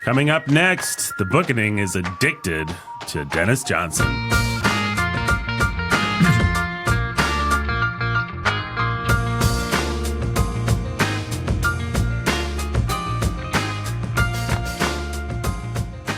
Coming up next, the Bookening is addicted to Denis Johnson.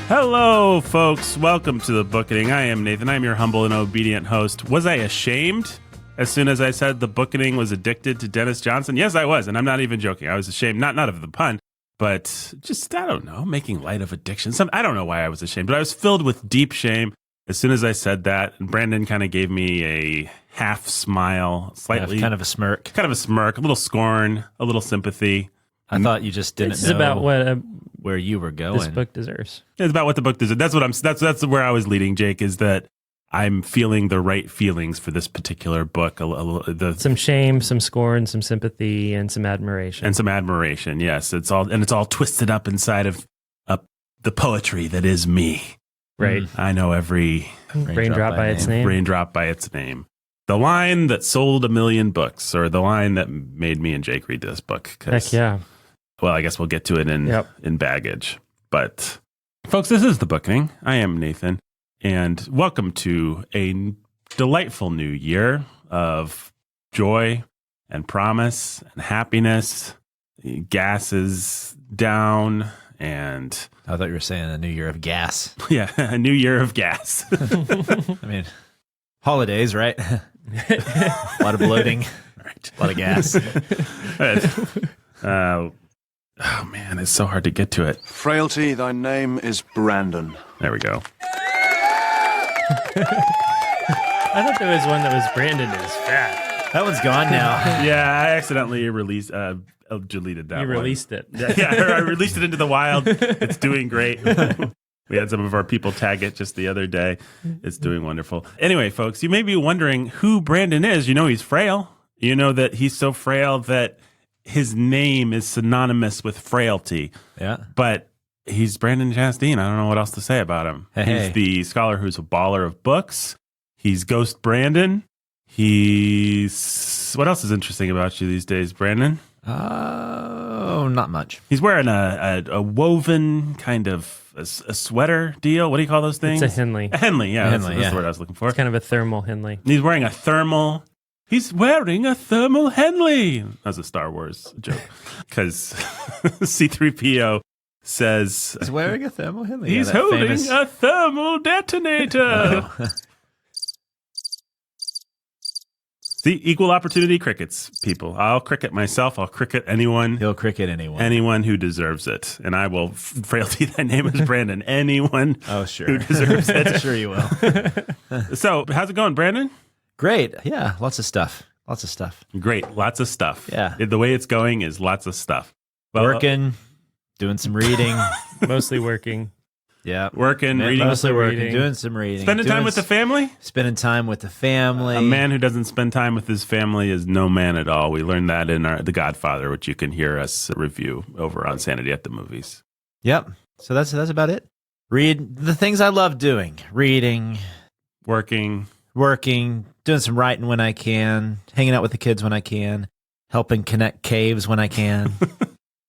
Hello, folks. Welcome to the Bookening. I am Nathan. I'm your humble and obedient host. Was I ashamed as soon as I said the Bookening was addicted to Denis Johnson? Yes, I was, and I'm not even joking. I was ashamed, not of the pun, but just, I don't know, making light of addiction. I don't know why I was ashamed, but I was filled with deep shame as soon as I said that. And Brandon kind of gave me a half smile, slightly. Kind of a smirk. Kind of a smirk, a little scorn, a little sympathy. I thought you just didn't know about what where you were going. this book deserves. It's about what the book deserves. That's where I was leading, Jake, is that I'm feeling the right feelings for this particular book. Some shame, some scorn, some sympathy, and some admiration. Yes. It's all twisted up inside of the poetry that is me. Right. I know every raindrop by its name. Raindrop by its name. The line that sold 1 million books, or the line that made me and Jake read this book. Heck yeah. Well, I guess we'll get to it in baggage. But, folks, this is the Bookening. I am Nathan. And welcome to a delightful new year of joy and promise and happiness. Gas is down and... I thought you were saying a new year of gas. Yeah, a new year of gas. I mean, holidays, right? A lot of bloating. Right. A lot of gas. Oh, man, it's so hard to get to it. Frailty, thy name is Brandon. There we go. I thought there was one that was Brandon is fat. That one's gone now. Yeah, I accidentally deleted that You released it. Yeah, I released it into the wild. It's doing great. We had some of our people tag it just the other day. It's doing wonderful. Anyway, folks, you may be wondering who Brandon is. You know he's frail. You know that he's so frail that his name is synonymous with frailty. Yeah. But he's Brandon Chastain. I don't know what else to say about him. He's the scholar who's a baller of books. He's Ghost Brandon. What else is interesting about you these days, Brandon? Oh, not much. He's wearing a woven kind of a sweater deal. What do you call those things? It's a Henley. A Henley, yeah. Henley, That's the word I was looking for. It's kind of a thermal Henley. He's wearing a thermal. He's wearing a thermal Henley. That's a Star Wars joke. Because C-3PO says... He's wearing a thermal Henley. He's holding a thermal detonator. Oh. See, equal opportunity crickets, people. I'll cricket myself. I'll cricket anyone. He'll cricket anyone. Anyone who deserves it. And I will, frailty, thy name is Brandon. Anyone who deserves it. Sure you will. So, how's it going, Brandon? Great. Yeah, lots of stuff. Great. Lots of stuff. Yeah. The way it's going is lots of stuff. Well, Working, doing some reading. Mostly working. Yeah. Working, reading. Mostly working, reading. doing some reading. Spending time with the family? Spending time with the family. A man who doesn't spend time with his family is no man at all. We learned that in The Godfather, which you can hear us review over on Sanity at the Movies. Yep. So that's about it. Read the things I love doing. Reading. Working. Doing some writing when I can. Hanging out with the kids when I can. Helping connect caves when I can.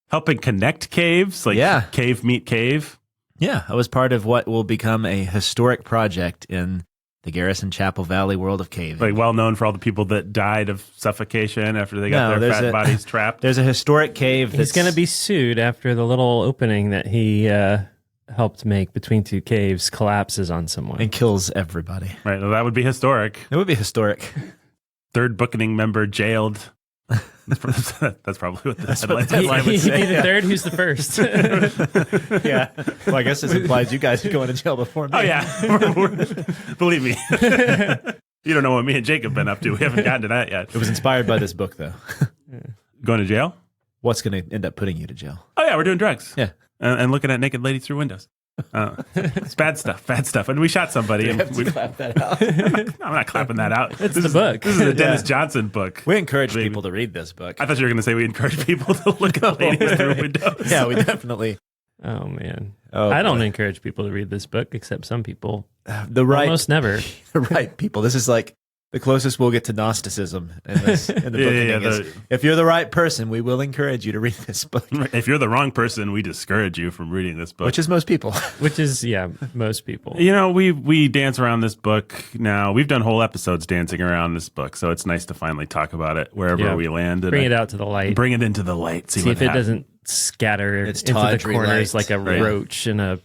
Helping connect caves? Like cave meet cave? Yeah, I was part of what will become a historic project in the Garrison Chapel Valley world of caving. Like well known for all the people that died of suffocation after they got their fat bodies trapped. There's a historic cave He's going to be sued after the little opening that he helped make between two caves collapses on someone. and kills everybody. Right, well, that would be historic. It would be historic. Third Bookening member jailed. That's probably what the headline would He'd say. be the third, who's the first? Yeah. Well, I guess this implies you guys are going to jail before me. Oh, yeah. Believe me. You don't know what me and Jake have been up to. We haven't gotten to that yet. It was inspired by this book, though. Going to jail? What's going to end up putting you to jail? Oh, yeah, we're doing drugs. Yeah. And looking at naked ladies through windows. It's bad stuff. And we shot somebody. And we clap that out. I'm not clapping that out. It's the book. This is a Denis Johnson book. We encourage people to read this book. I thought you were going to say we encourage people to look at ladies through windows. Yeah, we definitely. Oh, man. Oh, I don't boy. encourage people to read this book, except some people. The right, Almost never. the right people. This is like The closest we'll get to Gnosticism in the Bookening is, if you're the right person, we will encourage you to read this book. If you're the wrong person, we discourage you from reading this book. Which is most people. Which is, most people. You know, we dance around this book now. We've done whole episodes dancing around this book, so it's nice to finally talk about it wherever we land. Bring it out to the light. Bring it into the light. See if it doesn't scatter into the corners like a Right. roach in a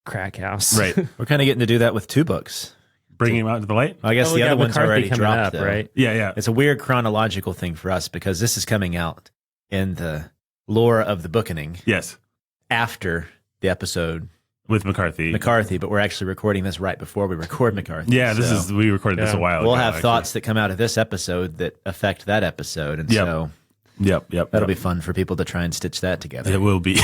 crack house. Right. We're kind of getting to do that with 2 books. Bringing them out to the light? I guess the other one's McCarthy already coming dropped, up, though. right? Yeah. It's a weird chronological thing for us because this is coming out in the lore of the Bookening Yes. after the episode With McCarthy. but we're actually recording this right before we record McCarthy. Yeah, So we recorded this a while ago. we'll have actually. thoughts that come out of this episode that affect that episode, and Yep. so Yep. that'll be fun for people to try and stitch that together. It will be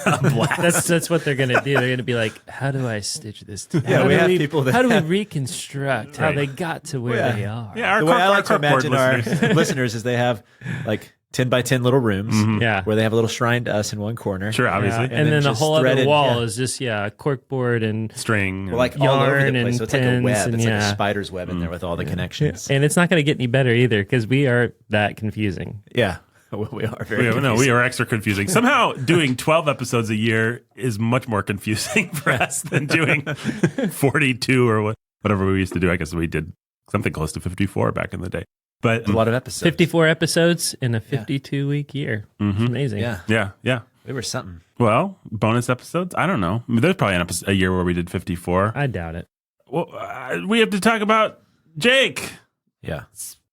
a blast. That's what they're gonna do. They're gonna be like, "How do I stitch this together? Yeah, How we do have people that how do we have- reconstruct how they got to where they are?" Yeah, The way I like to corkboard imagine our listeners. listeners is they have like 10 by 10 little rooms Yeah. where they have a little shrine to us in one corner. Sure, obviously. And then the just whole other threaded, wall yeah. is just corkboard and String. Well, like all over yarn the place. and So it's like a pins web. and It's like a spider's web in there with all the connections. and it's not going to get any better either because we are that confusing. Yeah. We are very we are extra confusing. Somehow doing 12 episodes a year is much more confusing for us than doing 42 or whatever we used to do. I guess we did something close to 54 back in the day. But a lot of episodes. 54 episodes in a 52-week year. It's amazing. Yeah. yeah. We were something. Well, bonus episodes? I don't know. I mean, there's probably a year where we did 54. I doubt it. Well, we have to talk about Jake. Yeah.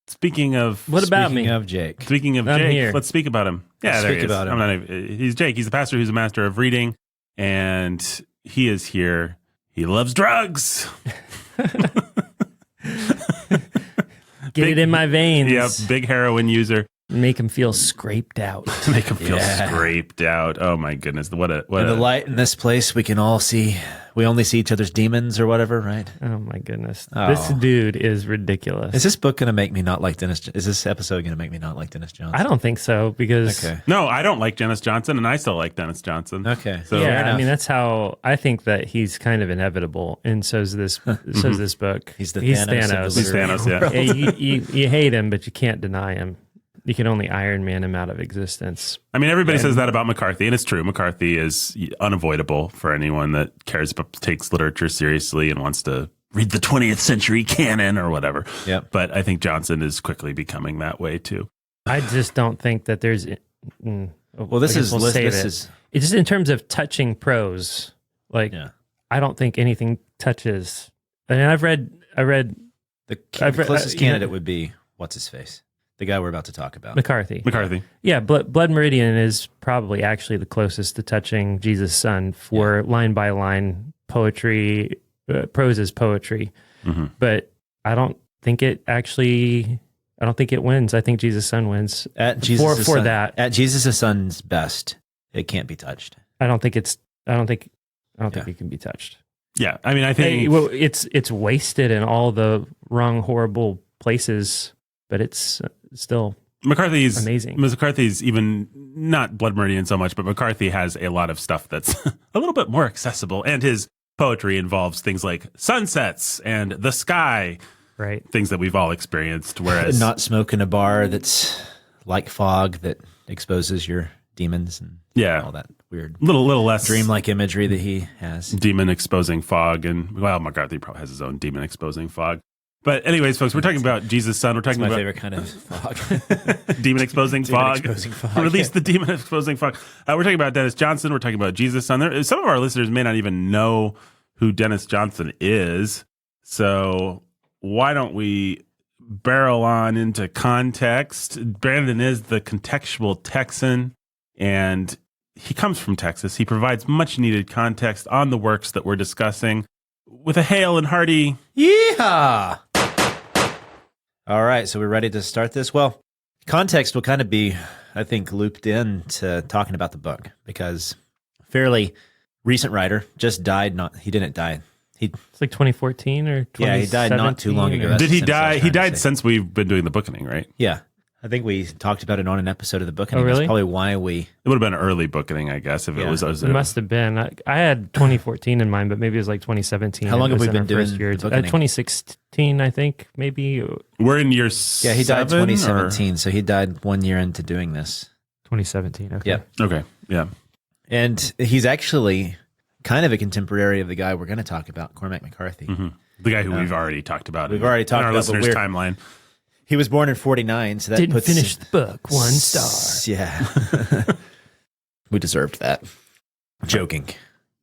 Speaking of What about Speaking me? of Jake. Speaking of I'm Jake, here. let's speak about him. Yeah, Let's there speak he is. about him. I'm not even, he's Jake. He's a pastor who's a master of reading, and he is here. He loves drugs. Get it in my veins. Yep, big heroin user. Make him feel scraped out. To make him feel scraped out. Oh my goodness! In the light in this place, we can all see. We only see each other's demons or whatever, right? Oh my goodness. Oh. This dude is ridiculous. Is this book going to make me not like Dennis? Is this episode going to make me not like Dennis Johnson? I don't think so because Okay. No, I don't like Dennis Johnson, and I still like Dennis Johnson. Okay. So Fair yeah, I enough. mean that's how I think that he's kind of inevitable, and so's this this book. He's the Thanos of the He's literary Thanos, yeah. world. Yeah, you hate him, but you can't deny him. You can only Iron Man him out of existence. I mean, everybody says that about McCarthy, and it's true. McCarthy is unavoidable for anyone that cares about, takes literature seriously and wants to read the 20th century canon or whatever. Yep. But I think Johnson is quickly becoming that way too. I just don't think that there's. Well, this I guess is we'll this save it. is It's just in terms of touching prose. Like, yeah. I don't think anything touches. I mean, I've read. The I've read- closest you know- candidate would be what's his face, the guy we're about to talk about. McCarthy. McCarthy. Blood Meridian is probably actually the closest to touching Jesus' Son for line by line poetry. Prose is poetry, but I don't think it actually. I don't think it wins. I think Jesus' Son wins. At Jesus' for son, that. at Jesus' Son's best, it can't be touched. I don't think it's. I don't think it can be touched. Yeah, I mean, I think It's wasted in all the wrong, horrible places, but it's still McCarthy's amazing. McCarthy's even not Blood Meridian so much, but McCarthy has a lot of stuff that's a little bit more accessible, and his poetry involves things like sunsets and the sky, right. things that we've all experienced. Whereas Not smoke in a bar that's like fog that exposes your demons and all that weird little less dreamlike imagery that he has. demon exposing fog, and well, McCarthy probably has his own demon exposing fog. But anyways, folks, we're talking about Jesus' Son. We're talking My about favorite kind of fog. demon exposing fog. exposing fog, Release yeah. the demon exposing fog. We're talking about Dennis Johnson. We're talking about Jesus' Son. Some of our listeners may not even know who Dennis Johnson is. So why don't we barrel on into context? Brandon is the contextual Texan, and he comes from Texas. He provides much needed context on the works that we're discussing with a hail and hearty. Yeehaw! All right, so we're ready to start this. Well, context will kind of be, I think, looped in to talking about the book because fairly recent writer just died. He didn't die. It's like 2014 or 2017. Yeah, he died not too long ago. or- That's Did he essentially what I die? was He trying to died say. since we've been doing the Bookening, right? Yeah. I think we talked about it on an episode of the Bookening. Oh, really? That's probably why we... It would have been an early Bookening, I guess, if it was. It must have been. I had 2014 in mind, but maybe it was like 2017. How long It have was we been in our doing first year. the Bookening? 2016, I think, maybe. We're in year Yeah, he died 7, 2017, so he died 1 year into doing this. 2017, okay. Yeah. Okay, yeah. And he's actually kind of a contemporary of the guy we're going to talk about, Cormac McCarthy. The guy who we've already talked about. We've already talked in our about, but listeners' we're- timeline. He was born in 49, so that Didn't puts... finish the book, 1 star. Yeah. We deserved that. Joking.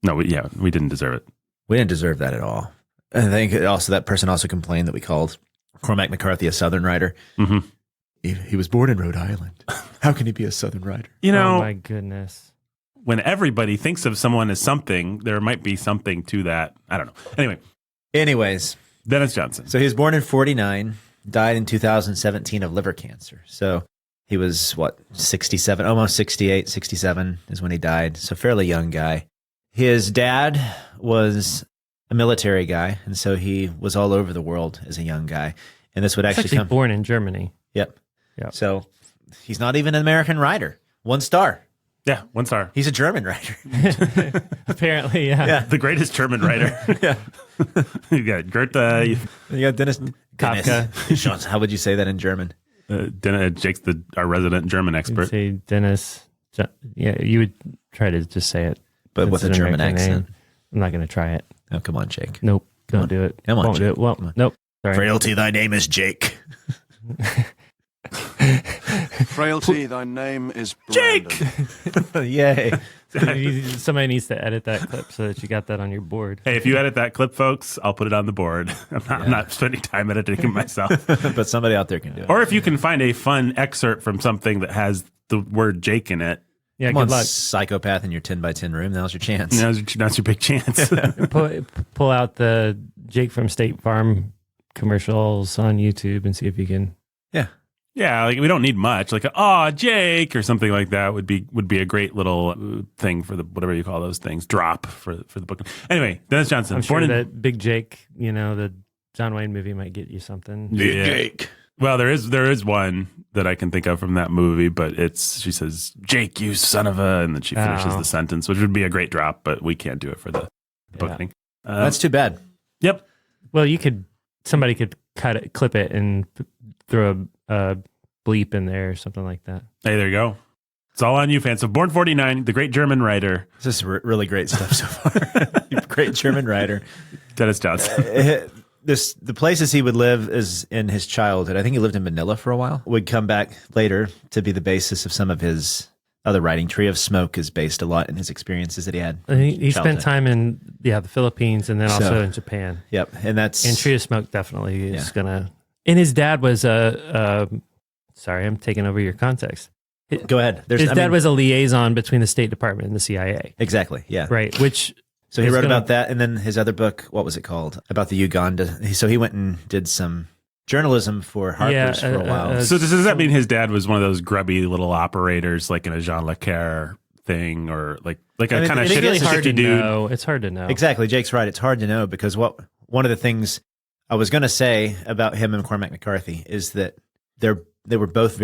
No, we didn't deserve it. We didn't deserve that at all. I think also that person also complained that we called Cormac McCarthy a Southern writer. Mm-hmm. He was born in Rhode Island. How can he be a Southern writer? You know, Oh, my goodness. when everybody thinks of someone as something, there might be something to that. I don't know. Anyways, Denis Johnson. so he was born in 49, died in 2017 of liver cancer. So he was, 67, almost 68, 67 is when he died. So fairly young guy. His dad was a military guy, and so he was all over the world as a young guy. And this would He's actually come... born in Germany. Yep. Yep. So he's not even an American writer. 1 star. Yeah, 1 star. He's a German writer. Apparently, yeah. The greatest German writer. Yeah. You got Goethe. You got Dennis. Kafka. Sean, how would you say that in German? Jake's our resident German You'd expert. say Dennis. Yeah, you would try to just say it. But It's with a an German American accent. name. I'm not going to try it. Oh, come on, Jake. Nope. Come Don't on. do it. Come on, Won't do Jake. it. Well, Come on. nope. Sorry. Frailty, thy name is Jake. Frailty, thy name is Brandon. Yay. Somebody needs to edit that clip so that you got that on your board. Hey, if you edit that clip, folks, I'll put it on the board. I'm not spending time editing it myself. But somebody out there can do it. Or if you can find a fun excerpt from something that has the word Jake in it, Yeah, Come good on, luck. psychopath in your 10 by 10 room. Now's your chance. now's your big chance. Pull out the Jake from State Farm commercials on YouTube and see if you can. Yeah. Yeah, like we don't need much. Like, "Oh, Jake" or something like that would be a great little thing for the whatever you call those things. Drop for the book. Anyway, Denis Johnson. I'm sure born in- that Big Jake, the John Wayne movie might get you something. Yeah. Jake. Well, there is one that I can think of from that movie, but she says, "Jake, you son of a," and then she finishes Oh. the sentence, which would be a great drop, but we can't do it for the booking. That's too bad. Yep. Well, somebody could clip it and throw a bleep in there or something like that. Hey, there you go. It's all on you, fans. So, born 49, the great German writer, This is really great stuff so far. Great German writer. Denis Johnson. The places he would live is in his childhood. I think he lived in Manila for a while. Would come back later to be the basis of some of his other writing. Tree of Smoke is based a lot in his experiences that he had. He spent childhood. time in the Philippines and then also So- in Japan. Yep, and that's And Tree of Smoke definitely is gonna. And his dad was sorry, I'm taking over your context. Go ahead. His dad was a liaison between the State Department and the CIA, exactly, yeah. right? Which So he is wrote gonna- about that, and then his other book, what was it called? About the Uganda. So he went and did some journalism for Harper's for a while. So does that mean his dad was one of those grubby little operators, like in a Jean Le Carre thing, or like a I mean, kind of it is really hard shifty to dude? know. It's hard to know. Exactly, Jake's right. It's hard to know because one of the things I was going to say about him and Cormac McCarthy is that they were both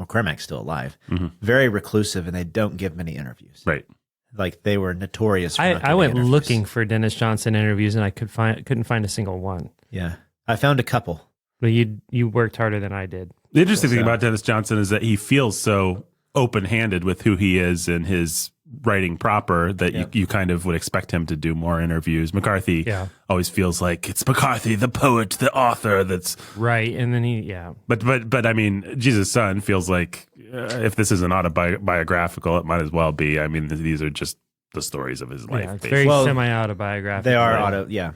Cormac's still alive, very reclusive, and they don't give many interviews. Right. Like they were notorious. For not I giving went interviews. looking for Denis Johnson interviews and I couldn't find a single one. Yeah, I found a couple. But you worked harder than I did. The interesting thing So- about Denis Johnson is that he feels so open-handed with who he is and his writing proper that you kind of would expect him to do more interviews. McCarthy always feels like it's McCarthy, the poet, the author. That's right, and then But I mean, Jesus' Son feels like if this isn't autobiographical, it might as well be. I mean, these are just the stories of his life. it's basically. very Well, semi-autobiographical. They are Right? yeah.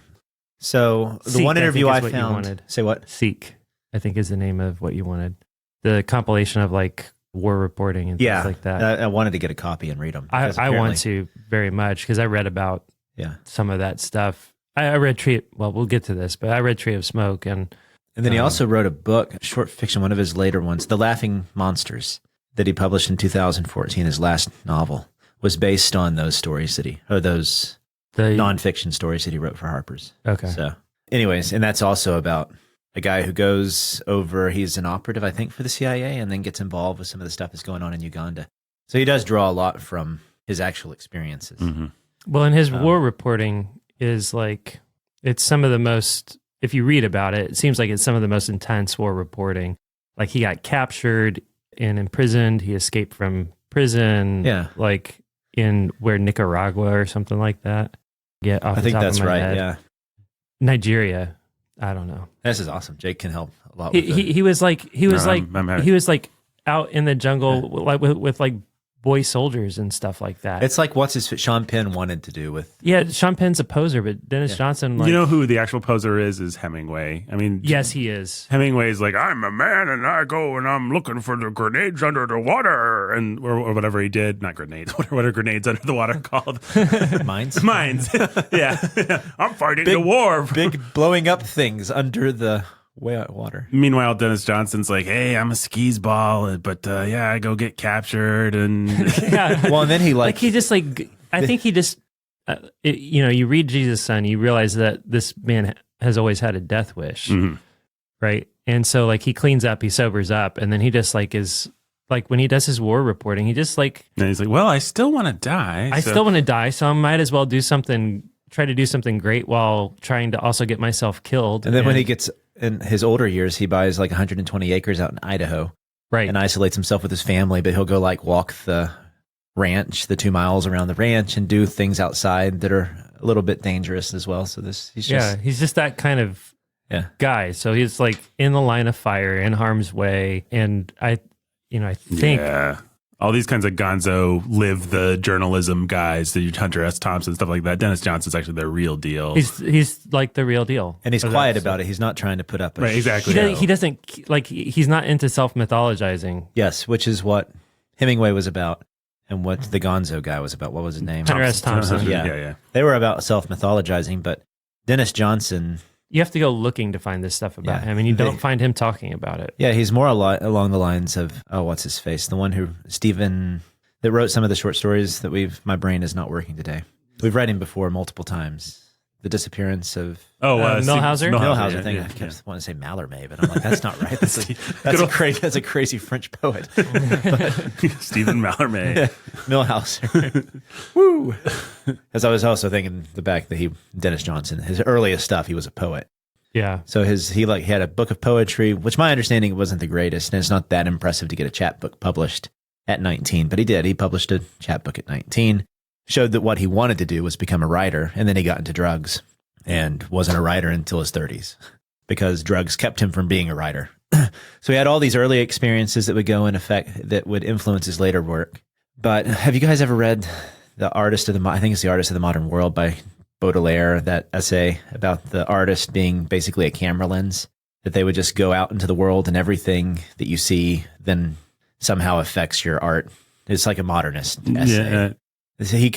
So the Seek, one I interview think, is I what you found. wanted. Say what? Seek, I think, is the name of what you wanted. The compilation of like war reporting and Yeah, things like that. I wanted to get a copy and read them. I want to very much because I read about Yeah, some of that stuff. I read we'll get to this, but I read Tree of Smoke and and then he also wrote a book, short fiction, one of his later ones, The Laughing Monsters, that he published in 2014. His last novel was based on those stories those nonfiction stories that he wrote for Harper's. Okay. So, anyways, and that's also about a guy who goes over, he's an operative, I think, for the CIA, and then gets involved with some of the stuff that's going on in Uganda. So he does draw a lot from his actual experiences. Mm-hmm. Well, and his war reporting is like, it's some of the most, if you read about it, it seems like it's some of the most intense war reporting. Like he got captured and imprisoned. He escaped from prison. Yeah. Like in where Nicaragua or something like that. Yeah, off I the think top that's of my right. head. Yeah. Nigeria. I don't know. This is awesome. Jake can help a lot with He was like I'm he was like out in the jungle like with like boy soldiers and stuff like that. It's like Sean Penn wanted to do with. Yeah, Sean Penn's a poser, but Dennis Johnson, like, you know who the actual poser is Hemingway. I mean, yes, he is. Hemingway's like, I'm a man and I go and I'm looking for the grenades under the water, and or whatever he did. Not grenades. What are grenades under the water called? Mines. Mines. Yeah. I'm fighting the war. Big blowing up things under the water. Meanwhile, Dennis Johnson's like, hey, I'm a skis ball, but I go get captured. And Yeah. Well, and then he He just like, I think he just, you read Jesus' Son, you realize that this man has always had a death wish, right? And so like he cleans up, he sobers up, and then he just like is like when he does his war reporting, he just like, and he's like, well, I still want to die. I still want to die, so I might as well try to do something great while trying to also get myself killed. And then when he gets in his older years, he buys like 120 acres out in Idaho, right, and isolates himself with his family. But he'll go like walk the ranch, the 2 miles around the ranch, and do things outside that are a little bit dangerous as well. So he's just that kind of guy. So he's like in the line of fire, in harm's way, and I think. Yeah. All these kinds of gonzo live the journalism guys, the Hunter S. Thompson, stuff like that. Dennis Johnson's actually the real deal. He's like the real deal. And he's quiet about it. He's not trying to put up a right, exactly. He doesn't like, he's not into self-mythologizing. Yes, which is what Hemingway was about and what the gonzo guy was about. What was his name? Hunter S. Thompson. Yeah. They were about self-mythologizing, but Dennis Johnson... You have to go looking to find this stuff about him, and you don't find him talking about it. Yeah, he's more along the lines of, what's his face? The one who, Stephen, that wrote some of the short stories that my brain is not working today. We've read him before multiple times. The disappearance of... Milhauser? Milhauser thing. I kept wanting to say Mallarmé, but I'm like, that's not right. That's a crazy French poet. Stephen Mallarmé. Yeah, Milhauser. Woo! As I was also thinking the back that Dennis Johnson, his earliest stuff, he was a poet. Yeah. So he had a book of poetry, which my understanding wasn't the greatest, and it's not that impressive to get a chapbook published at 19, but he did. He published a chapbook at 19. Showed that what he wanted to do was become a writer, and then he got into drugs and wasn't a writer until his 30s because drugs kept him from being a writer. So he had all these early experiences that would go in effect that would influence his later work. But have you guys ever read I think it's The Artist of the Modern World by Baudelaire, that essay about the artist being basically a camera lens, that they would just go out into the world and everything that you see then somehow affects your art. It's like a modernist essay. Yeah. He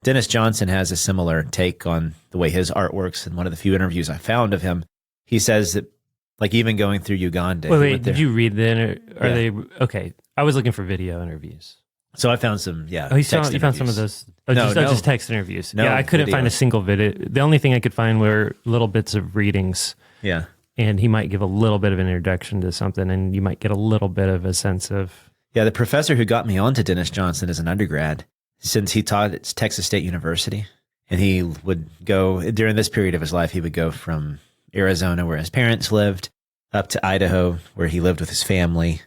Dennis Johnson has a similar take on the way his art works. In one of the few interviews I found of him, he says that, like, even going through Uganda. Wait, did you read the they okay? I was looking for video interviews. So I found some, you found some of those. Just text interviews. No, I couldn't video. find a single video. The only thing I could find were little bits of readings. Yeah. And he might give a little bit of an introduction to something, and you might get a little bit of a sense of... Yeah, the professor who got me onto Dennis Johnson as an undergrad, since he taught at Texas State University, and he would go, during this period of his life, he would go from Arizona, where his parents lived, up to Idaho, where he lived with his family,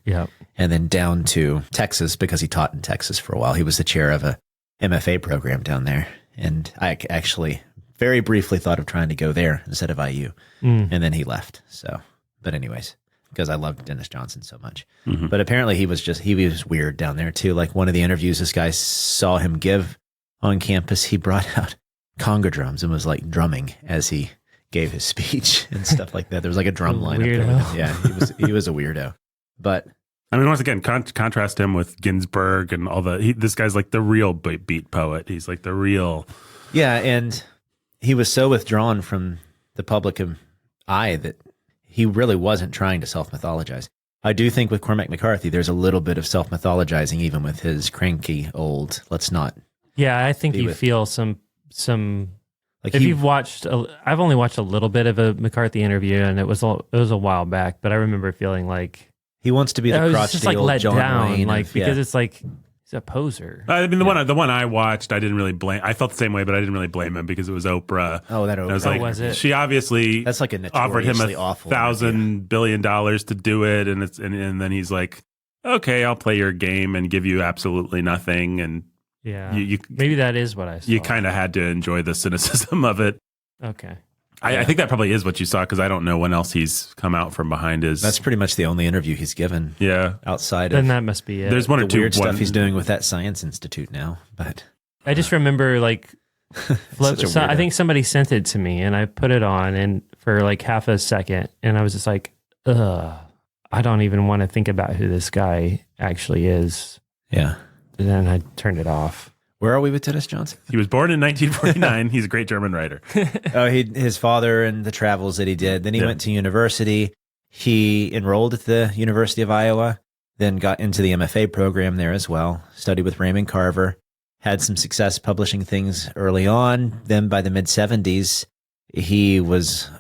and then down to Texas, because he taught in Texas for a while. He was the chair of a MFA program down there, and I actually very briefly thought of trying to go there instead of IU, and then he left. So, but anyways, because I loved Dennis Johnson so much. Mm-hmm. But apparently he was weird down there too. Like one of the interviews this guy saw him give on campus, he brought out conga drums and was like drumming as he gave his speech and stuff like that. There was like a drum line up there with him. Yeah, he was a weirdo. But I mean, once again, contrast him with Ginsberg and all this guy's like the real beat poet. He's like the real. Yeah, and he was so withdrawn from the public eye that he really wasn't trying to self-mythologize. I do think with Cormac McCarthy, there's a little bit of self-mythologizing, even with his cranky old, let's not. Yeah, I think you feel some Like If you've watched, I've only watched a little bit of a McCarthy interview, and it was a while back, but I remember feeling like he wants to be the I was crotchety just like old let John down, Wayne like of- because yeah. it's like he's a poser. I mean, the one I watched, I didn't really blame. I felt the same way, but I didn't really blame him because it was Oprah. Oh, that And I was Oprah like, was it? She obviously That's like a offered him notoriously awful $1,000 billion to do it, and and then he's like, okay, I'll play your game and give you absolutely nothing, and Yeah, you maybe that is what I saw. you kind of had to enjoy the cynicism of it. Okay. I think that probably is what you saw because I don't know when else he's come out from behind his. That's pretty much the only interview he's given yeah. outside Then of that must be it. There's one the or two weird one- stuff he's doing with that Science Institute now. But I just remember like such a so I weirdo. think somebody sent it to me, and I put it on, and for like half a second, and I was just like, ugh, I don't even want to think about who this guy actually is. yeah. And then I turned it off. Where are we with Dennis Johnson? He was born in 1949. He's a great German writer. His father and the travels that he did. Then he Yeah. went to university. He enrolled at the University of Iowa, then got into the MFA program there as well, studied with Raymond Carver, had some success publishing things early on. Then by the mid 70s, he was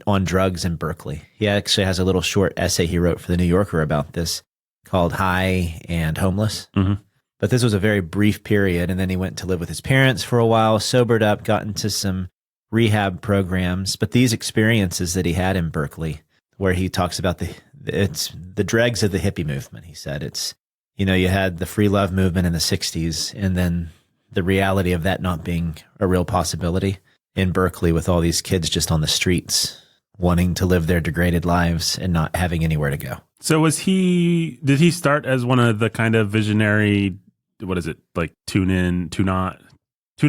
on drugs in Berkeley. He actually has a little short essay he wrote for the New Yorker about this called High and Homeless. Mhm. But this was a very brief period. And then he went to live with his parents for a while, sobered up, got into some rehab programs. But these experiences that he had in Berkeley, where he talks about it's the dregs of the hippie movement, he said. It's, you had the free love movement in the 60s, and then the reality of that not being a real possibility in Berkeley with all these kids just on the streets wanting to live their degraded lives and not having anywhere to go. So did he start as one of the kind of visionary, what is it, like turn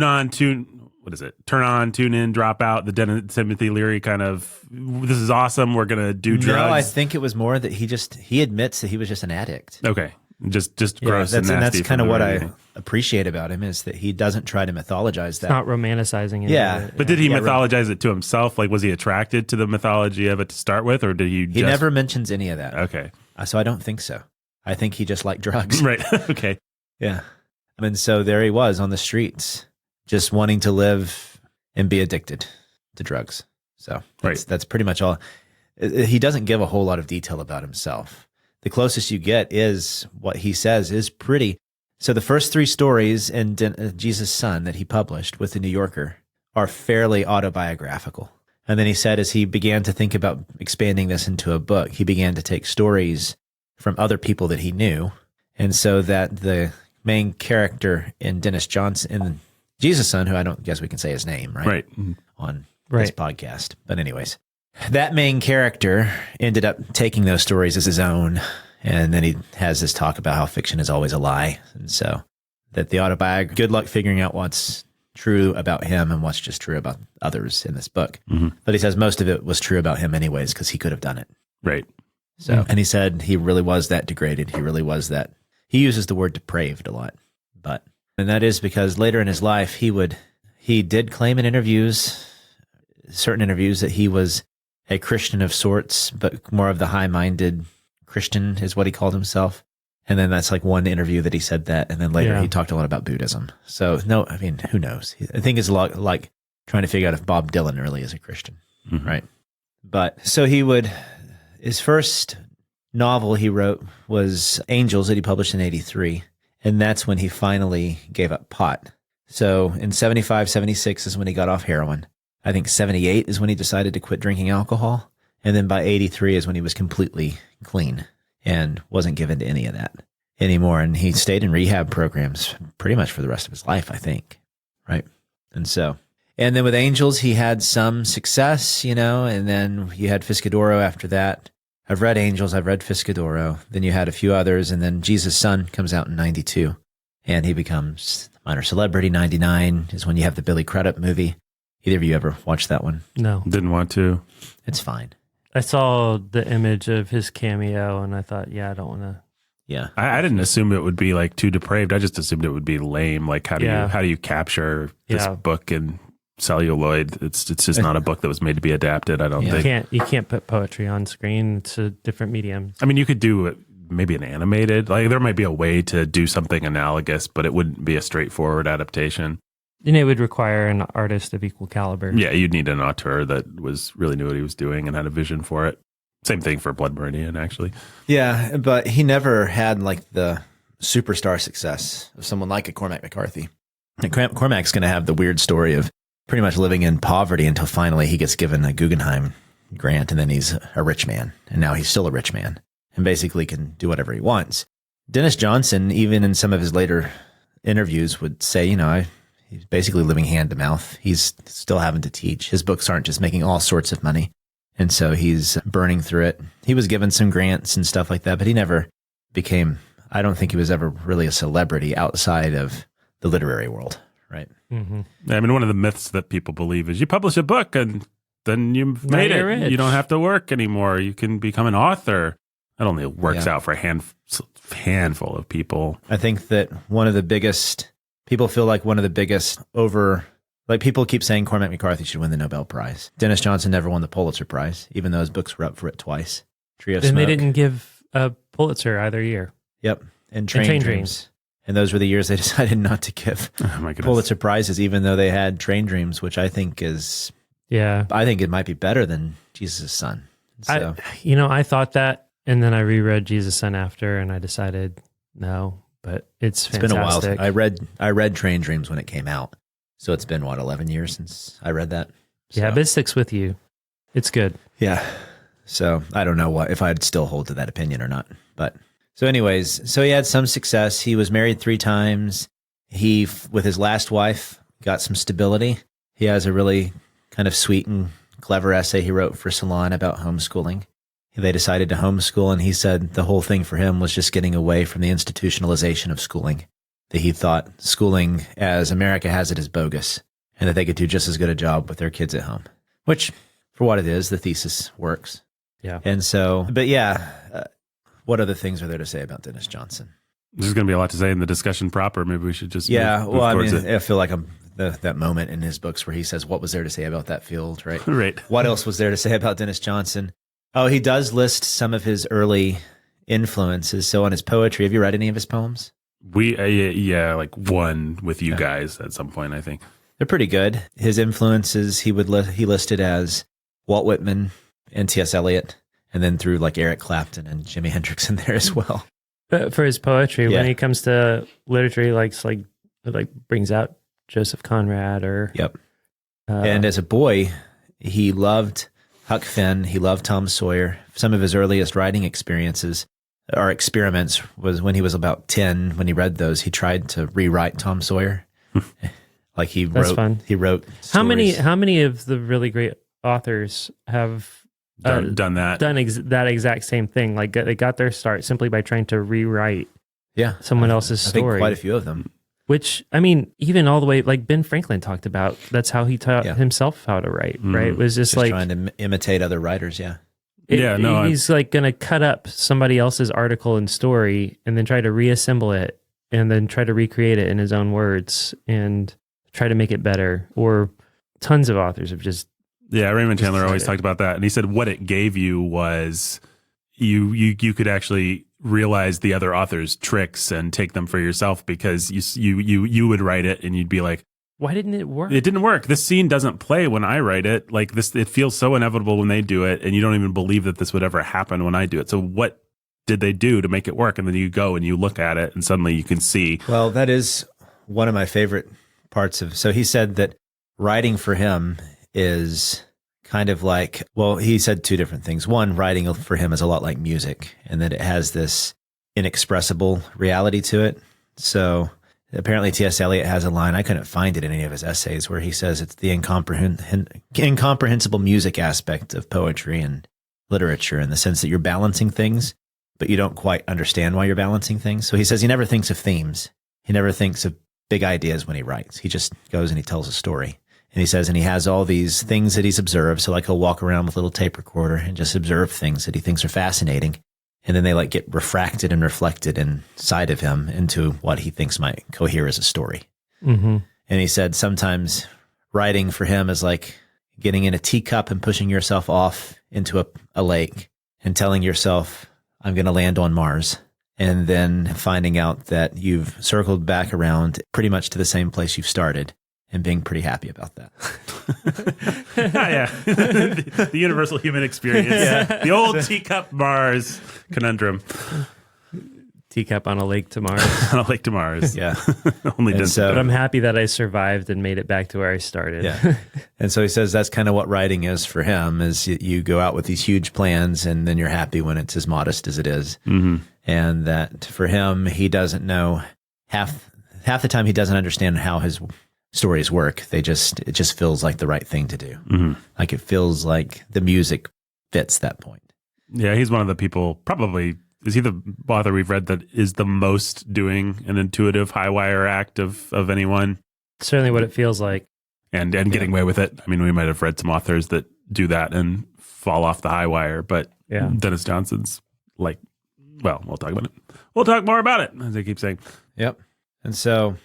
on, tune in, drop out, the Dennis Timothy Leary kind of, this is awesome, we're going to do drugs? No, I think it was more that he admits that he was just an addict. Okay. Just Yeah, gross and nasty. that's kind of from what the I beginning. appreciate about him is that he doesn't try to mythologize It's that. not romanticizing it. Yeah. But did he Yeah, mythologize it to himself? Like, was he attracted to the mythology of it to start with, or did he He never mentions any of that. Okay. So I don't think so. I think he just liked drugs. Right. Okay. Yeah. And so there he was on the streets, just wanting to live and be addicted to drugs. So that's pretty much all. He doesn't give a whole lot of detail about himself. The closest you get is what he says is pretty. So the first three stories in Jesus' Son that he published with the New Yorker are fairly autobiographical. And then he said, as he began to think about expanding this into a book, he began to take stories from other people that he knew. And so that the main character in Dennis Johnson, in Jesus' Son, who I don't guess we can say his name, right? Right. On this podcast. But anyways, that main character ended up taking those stories as his own. And then he has this talk about how fiction is always a lie. And so that the autobiography, good luck figuring out what's true about him and what's just true about others in this book. Mm-hmm. But he says most of it was true about him anyways, because he could have done it. Right. So, and he said he really was that degraded. He really was that. He uses the word depraved a lot, and that is because later in his life, he did claim in certain interviews, that he was a Christian of sorts, but more of the high-minded Christian is what he called himself. And then that's like one interview that he said that. And then later he talked a lot about Buddhism. So no, I mean, who knows? I think it's a lot like trying to figure out if Bob Dylan really is a Christian, right? But so his first novel he wrote was Angels that he published in 1983. And that's when he finally gave up pot. So in 1975, 1976 is when he got off heroin. I think 1978 is when he decided to quit drinking alcohol. And then by 1983 is when he was completely clean and wasn't given to any of that anymore. And he stayed in rehab programs pretty much for the rest of his life, I think. Right. And then with Angels, he had some success, and then you had Fiscadoro after that. I've read Angels, I've read Fiscadoro. Then you had a few others, and then Jesus' Son comes out in 1992, and he becomes minor celebrity. 1999 is when you have the Billy Crudup movie. Either of you ever watched that one? No. Didn't want to. It's fine. I saw the image of his cameo, and I thought, I don't want to. Yeah. I didn't assume it would be like too depraved. I just assumed it would be lame. Like how do you capture this book in celluloid? It's just not a book that was made to be adapted. I don't think. You can't put poetry on screen. It's a different medium. I mean, you could do maybe an animated. Like there might be a way to do something analogous, but it wouldn't be a straightforward adaptation. And it would require an artist of equal caliber. Yeah, you'd need an auteur that really knew what he was doing and had a vision for it. Same thing for Blood Meridian, actually. Yeah, but he never had like the superstar success of someone like a Cormac McCarthy. And Cormac's going to have the weird story of pretty much living in poverty until finally he gets given a Guggenheim grant, and then he's a rich man, and now he's still a rich man and basically can do whatever he wants. Denis Johnson, even in some of his later interviews, would say, he's basically living hand to mouth. He's still having to teach. His books aren't just making all sorts of money. And so he's burning through it. He was given some grants and stuff like that, but he never became, I don't think he was ever really a celebrity outside of the literary world, right? Mm-hmm. I mean, one of the myths that people believe is you publish a book and then you've made it. Rich. You don't have to work anymore. You can become an author. That only works out for a handful of people. I think that people feel like one of the biggest people keep saying Cormac McCarthy should win the Nobel Prize. Denis Johnson never won the Pulitzer Prize, even though his books were up for it twice. Tree of Smoke. And they didn't give a Pulitzer either year. Yep. And Train Dreams. And those were the years they decided not to give Pulitzer Prizes, even though they had Train Dreams, which I think I think it might be better than Jesus' Son. So. I thought that, and then I reread Jesus' Son after, and I decided no, but it's fantastic. Been a while. I read Train Dreams when it came out. So it's been, 11 years since I read that? So. Yeah, but it sticks with you. It's good. Yeah. So I don't know if I'd still hold to that opinion or not. But so anyways, he had some success. He was married 3 times. He, with his last wife, got some stability. He has a really kind of sweet and clever essay he wrote for Salon about homeschooling. They decided to homeschool, and he said the whole thing for him was just getting away from the institutionalization of schooling. That he thought schooling as America has it is bogus, and that they could do just as good a job with their kids at home, which for what it is, the thesis works. Yeah. And so, what other things are there to say about Denis Johnson? There's going to be a lot to say in the discussion proper. Maybe we should just move I feel like that moment in his books where he says, what was there to say about that field, right? Right. What else was there to say about Denis Johnson? Oh, he does list some of his early influences. So on his poetry, have you read any of his poems? Like one with you guys at some point, I think. They're pretty good. His influences, he listed as Walt Whitman and T.S. Eliot, and then threw like Eric Clapton and Jimi Hendrix in there as well. But for his poetry, when he comes to literature, he likes brings out Joseph Conrad or and as a boy, he loved Huck Finn. He loved Tom Sawyer. Some of his earliest writing experiences or experiments was when he was about 10. When he read those, he tried to rewrite Tom Sawyer. He wrote stories. How many of the really great authors have done that? That exact same thing. Like they got their start simply by trying to rewrite someone else's story. I think quite a few of them. Which, I mean, even all the way, like Ben Franklin talked about, that's how he taught himself how to write, right? It was just trying to imitate other writers, he's like going to cut up somebody else's article and story and then try to reassemble it and then try to recreate it in his own words and try to make it better. Or tons of authors have just... Yeah, Raymond Chandler always talked about that. And he said what it gave you was you could actually realize the other author's tricks and take them for yourself because you would write it and you'd be like, why didn't it work? It didn't work. This scene doesn't play when I write it. Like this, it feels so inevitable when they do it, and you don't even believe that this would ever happen when I do it. So what did they do to make it work? And then you go and you look at it, and suddenly you can see. Well, that is one of my favorite parts of. So he said that writing for him is kind of like. Well, he said 2 different things. One, writing for him is a lot like music, and that it has this inexpressible reality to it. So. Apparently, T.S. Eliot has a line, I couldn't find it in any of his essays, where he says it's the incomprehensible music aspect of poetry and literature in the sense that you're balancing things, but you don't quite understand why you're balancing things. So he says he never thinks of themes. He never thinks of big ideas when he writes. He just goes and he tells a story. And he says, and he has all these things that he's observed. So like he'll walk around with a little tape recorder and just observe things that he thinks are fascinating. And then they get refracted and reflected inside of him into what he thinks might cohere as a story. Mm-hmm. And he said sometimes writing for him is like getting in a teacup and pushing yourself off into a lake and telling yourself, I'm going to land on Mars. And then finding out that you've circled back around pretty much to the same place you've started. and being pretty happy about that. Yeah. The universal human experience. The old teacup Mars conundrum. Teacup on a lake to Mars. On a lake to Mars. Yeah. Only And dense. so- But I'm happy that I survived and made it back to where I started. Yeah. And so he says that's kind of what writing is for him, is you go out with these huge plans and then you're happy when it's as modest as it is. Mm-hmm. And that for him, he doesn't know half the time he doesn't understand how his stories work. It just feels like the right thing to do. Mm-hmm. Like it feels like the music fits that point. Yeah, he's one of the people, probably, is he the author we've read that is the most doing an intuitive high wire act of anyone? Certainly what it feels like. And getting away with it. I mean, we might have read some authors that do that and fall off the high wire, but Yeah. Denis Johnson's like, well, we'll talk about it. We'll talk more about it, as I keep saying. Yep. And so,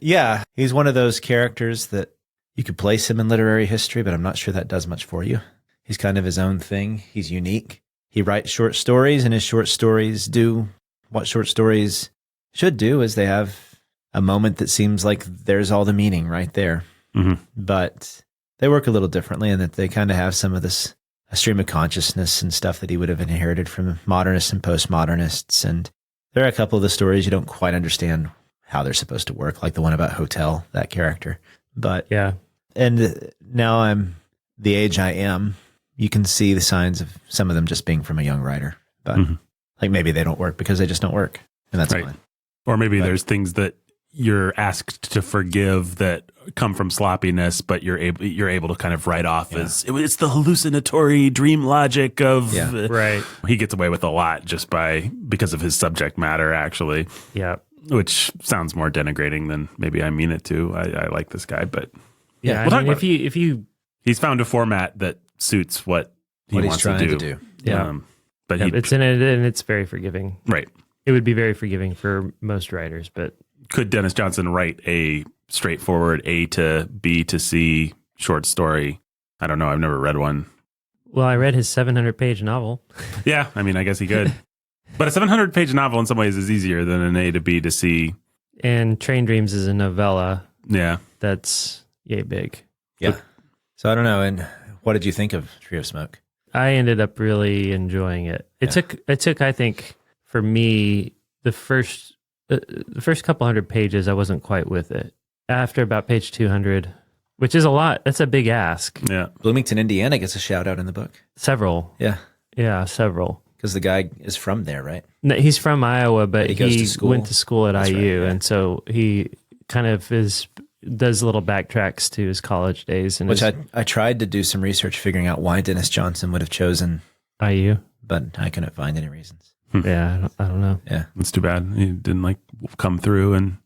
yeah, he's one of those characters that you could place him in literary history, but I'm not sure that does much for you. He's kind of his own thing. He's unique. He writes short stories, and his short stories do what short stories should do, is they have a moment that seems like there's all the meaning right there. Mm-hmm. But they work a little differently in that they kind of have some of this a stream of consciousness and stuff that he would have inherited from modernists and postmodernists. And there are a couple of the stories you don't quite understand how they're supposed to work, like the one about Hotel, that character. But Yeah. and now I'm the age I am, you can see the signs of some of them just being from a young writer. But like maybe they don't work because they just don't work. And that's Right. fine. Or maybe there's things that you're asked to forgive that come from sloppiness, but you're able to kind of write off as it's the hallucinatory dream logic of Yeah. Right. He gets away with a lot just because of his subject matter, actually, Yeah. which sounds more denigrating than maybe I mean it to. I like this guy, but Yeah. we'll talk I mean, about if you he's found a format that suits what he What he's wants trying to to do. do. Yeah. But yeah, he it's in it and it's very forgiving. right. It would be very forgiving for most writers, but Could Denis Johnson write a straightforward A to B to C short story? I don't know. I've never read one. well, I read his 700-page novel. Yeah, I mean, I guess he could. But a 700-page novel in some ways is easier than an A to B to C. And Train Dreams is a novella Yeah. that's yay big. Yeah. So I don't know. And what did you think of Tree of Smoke? I ended up really enjoying it. It took I think for me the first couple hundred pages I wasn't quite with it. After about page 200, which is a lot. That's a big ask. Yeah. Bloomington, Indiana gets a shout out in the book. Several. Yeah. Yeah, several. Because the guy is from there, right? No, he's from Iowa, but He goes to school? went to school at That's right, IU, yeah. and so he kind of does little backtracks to his college days and Which I tried to do some research figuring out why Denis Johnson would have chosen, IU. but I couldn't find any reasons. Yeah, I don't know. Yeah. It's too bad. He didn't come through and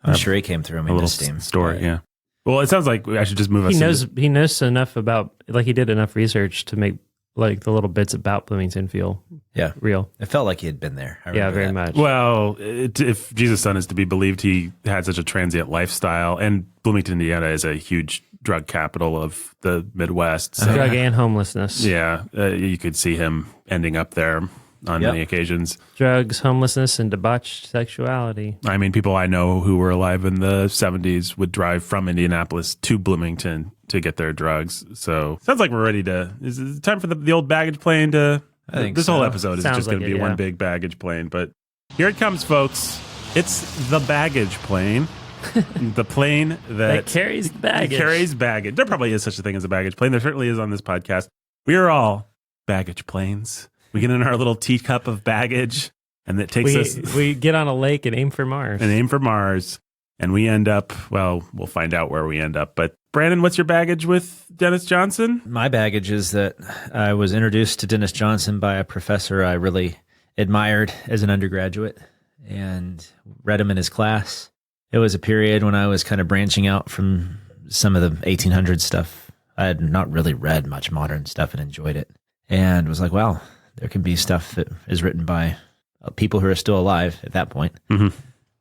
I'm sure he came through. I mean, a little this team. story. Yeah. Well, it sounds like I should just move us. He knows enough about, like, he did enough research to make like the little bits about Bloomington feel Yeah. real. It felt like he had been there. I Yeah, remember very that. much. Well, if Jesus' Son is to be believed, he had such a transient lifestyle, and Bloomington, Indiana, is a huge drug capital of the Midwest. So, Drug and homelessness. yeah, you could see him ending up there on Yep. many occasions. Drugs, homelessness, and debauched sexuality. I mean, people I know who were alive in the 70s would drive from Indianapolis to Bloomington to get their drugs. So sounds like we're ready to. Is it time for the old baggage plane to? I think this so. whole episode is Sounds just going to like be it, one yeah. big baggage plane. But here it comes, folks. It's the baggage plane. The plane That carries baggage. carries baggage. There probably is such a thing as a baggage plane. There certainly is on this podcast. We are all baggage planes. We get in our little teacup of baggage, and it takes us We get on a lake and aim for Mars. and aim for Mars, and we end up. Well, we'll find out where we end up. But Brandon, what's your baggage with Denis Johnson? My baggage is that I was introduced to Denis Johnson by a professor I really admired as an undergraduate and read him in his class. It was a period when I was kind of branching out from some of the 1800 stuff. I had not really read much modern stuff and enjoyed it, and was like, wow, there can be stuff that is written by people who are still alive at that point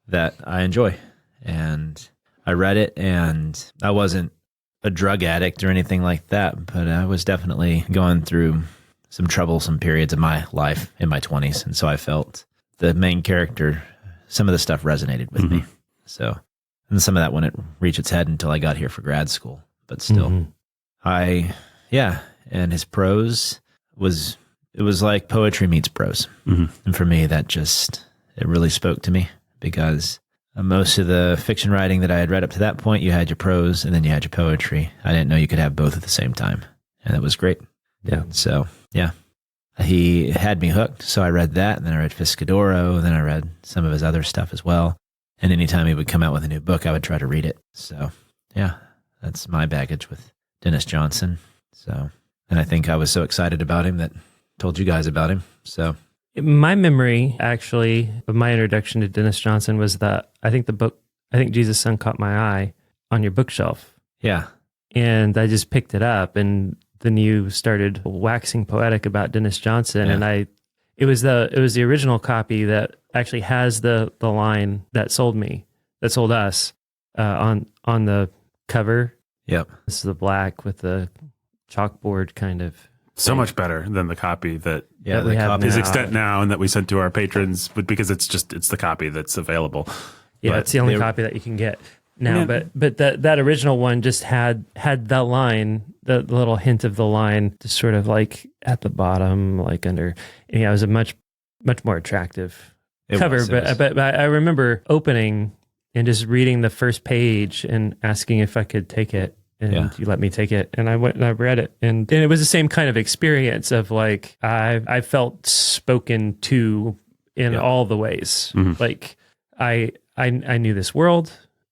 that I enjoy. And I read it, and I wasn't a drug addict or anything like that, but I was definitely going through some troublesome periods of my life in my 20s. And so I felt the main character, some of the stuff resonated with me. So And some of that wouldn't reach its head until I got here for grad school. But still, and his prose it was like poetry meets prose. And for me, it really spoke to me because most of the fiction writing that I had read up to that point, you had your prose and then you had your poetry. I didn't know you could have both at the same time. And that was great. Yeah. So, yeah. He had me hooked, so I read that, and then I read Fiscadoro, and then I read some of his other stuff as well. And anytime he would come out with a new book, I would try to read it. So, yeah, that's my baggage with Denis Johnson. So, and I think I was so excited about him that I told you guys about him. So, my memory, actually, of my introduction to Denis Johnson was that I think Jesus' Son Caught My Eye on your bookshelf. yeah, And I just picked it up, and then you started waxing poetic about Denis Johnson, and it was the original copy that actually has the line that sold us on the cover. yep, This is the black with the chalkboard kind of. So much better than the copy that yeah. we have is now. extant now and that we sent to our patrons, but because it's the copy that's available. Yeah, But it's the only they- copy that you can get now. Yeah. But that original one just had that line, the little hint of the line, just sort of like at the bottom, like under. And yeah, it was a much more attractive cover. But I remember opening and just reading the first page and asking if I could take it. And you let me take it, and I went and I read it, and it was the same kind of experience of like I felt spoken to in all the ways. Like I knew this world,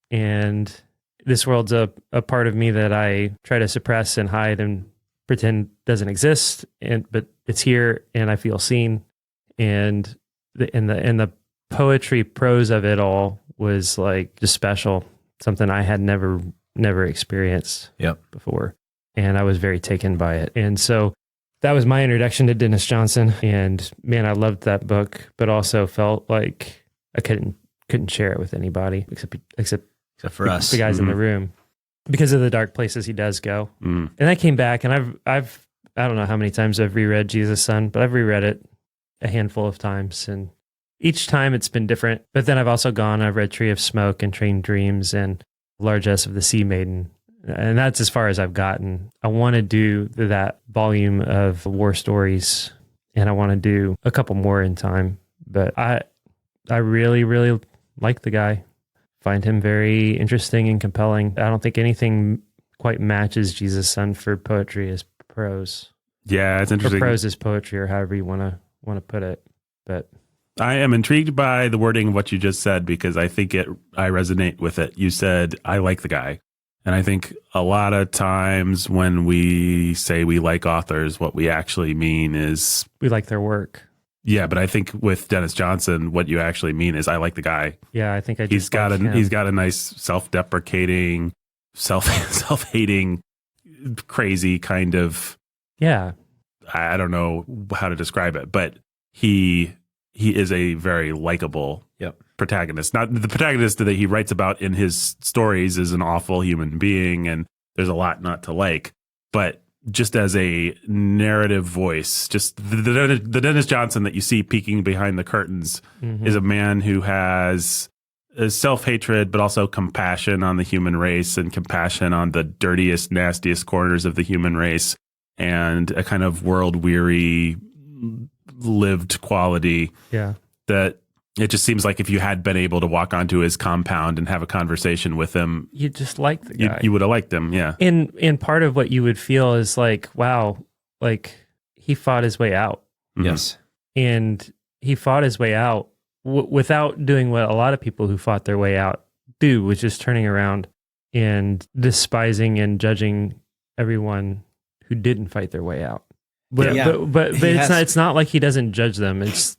and this world's a part of me that I try to suppress and hide and pretend doesn't exist, but it's here, and I feel seen, and the poetry prose of it all was like just special, something I had never experienced before. And I was very taken by it. And so that was my introduction to Denis Johnson. And man, I loved that book, but also felt like I couldn't share it with anybody except for us, the guys in the room, because of the dark places he does go. And I came back, and I don't know how many times I've reread Jesus' Son, but I've reread it a handful of times, and each time it's been different. But then I've also I've read Tree of Smoke and Train Dreams and Largesse of the Sea Maiden, and that's as far as I've gotten. I want to do that volume of war stories, and I want to do a couple more in time. But I really, really like the guy. Find him very interesting and compelling. I don't think anything quite matches Jesus' Son for poetry as prose. Yeah, it's interesting. Or prose as poetry, or however you want to put it. But I am intrigued by the wording of what you just said, because I think I resonate with it. You said, I like the guy. And I think a lot of times when we say we like authors, what we actually mean is we like their work. Yeah, but I think with Denis Johnson, what you actually mean is I like the guy. Yeah, I think he's got a nice self-deprecating, self-hating, crazy kind of. Yeah, I don't know how to describe it, but he is a very likable protagonist. Not the protagonist that he writes about in his stories is an awful human being, and there's a lot not to like. But just as a narrative voice, just the Denis Johnson that you see peeking behind the curtains is a man who has self-hatred, but also compassion on the human race and compassion on the dirtiest, nastiest corners of the human race, and a kind of world-weary, lived quality that it just seems like if you had been able to walk onto his compound and have a conversation with him, you just like the guy. You would have liked him, yeah. And part of what you would feel is like, wow, like he fought his way out. Yes. And he fought his way out without doing what a lot of people who fought their way out do, which is turning around and despising and judging everyone who didn't fight their way out. But it's not like he doesn't judge them. It's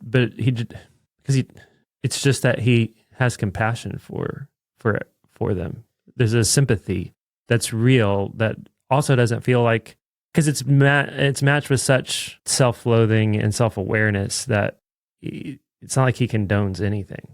just that he has compassion for them. There's a sympathy that's real that also doesn't feel like, because it's matched with such self-loathing and self-awareness that it's not like he condones anything.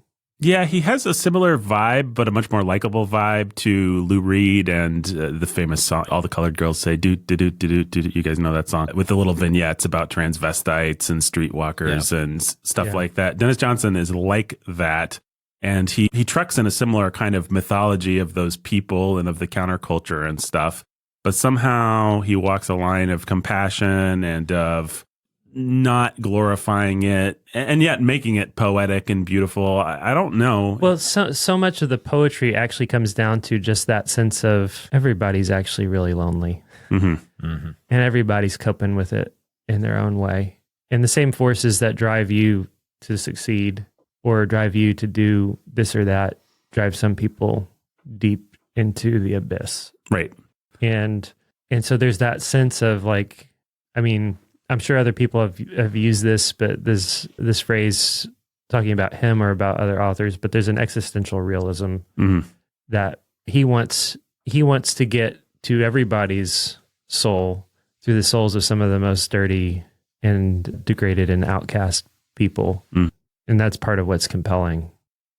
Yeah, he has a similar vibe, but a much more likable vibe to Lou Reed and the famous song, All the Colored Girls Say, do, do, do, do, do, do. You guys know that song? With the little vignettes about transvestites and streetwalkers and stuff like that. Denis Johnson is like that, And he trucks in a similar kind of mythology of those people and of the counterculture and stuff. But somehow he walks a line of compassion and of not glorifying it and yet making it poetic and beautiful. I don't know. Well, so much of the poetry actually comes down to just that sense of everybody's actually really lonely. Mm-hmm. Mm-hmm. And everybody's coping with it in their own way. And the same forces that drive you to succeed or drive you to do this or that drive some people deep into the abyss. Right. And so there's that sense of like, I mean, I'm sure other people have used this, but this phrase talking about him or about other authors, but there's an existential realism that he wants to get to everybody's soul through the souls of some of the most dirty and degraded and outcast people. And that's part of what's compelling.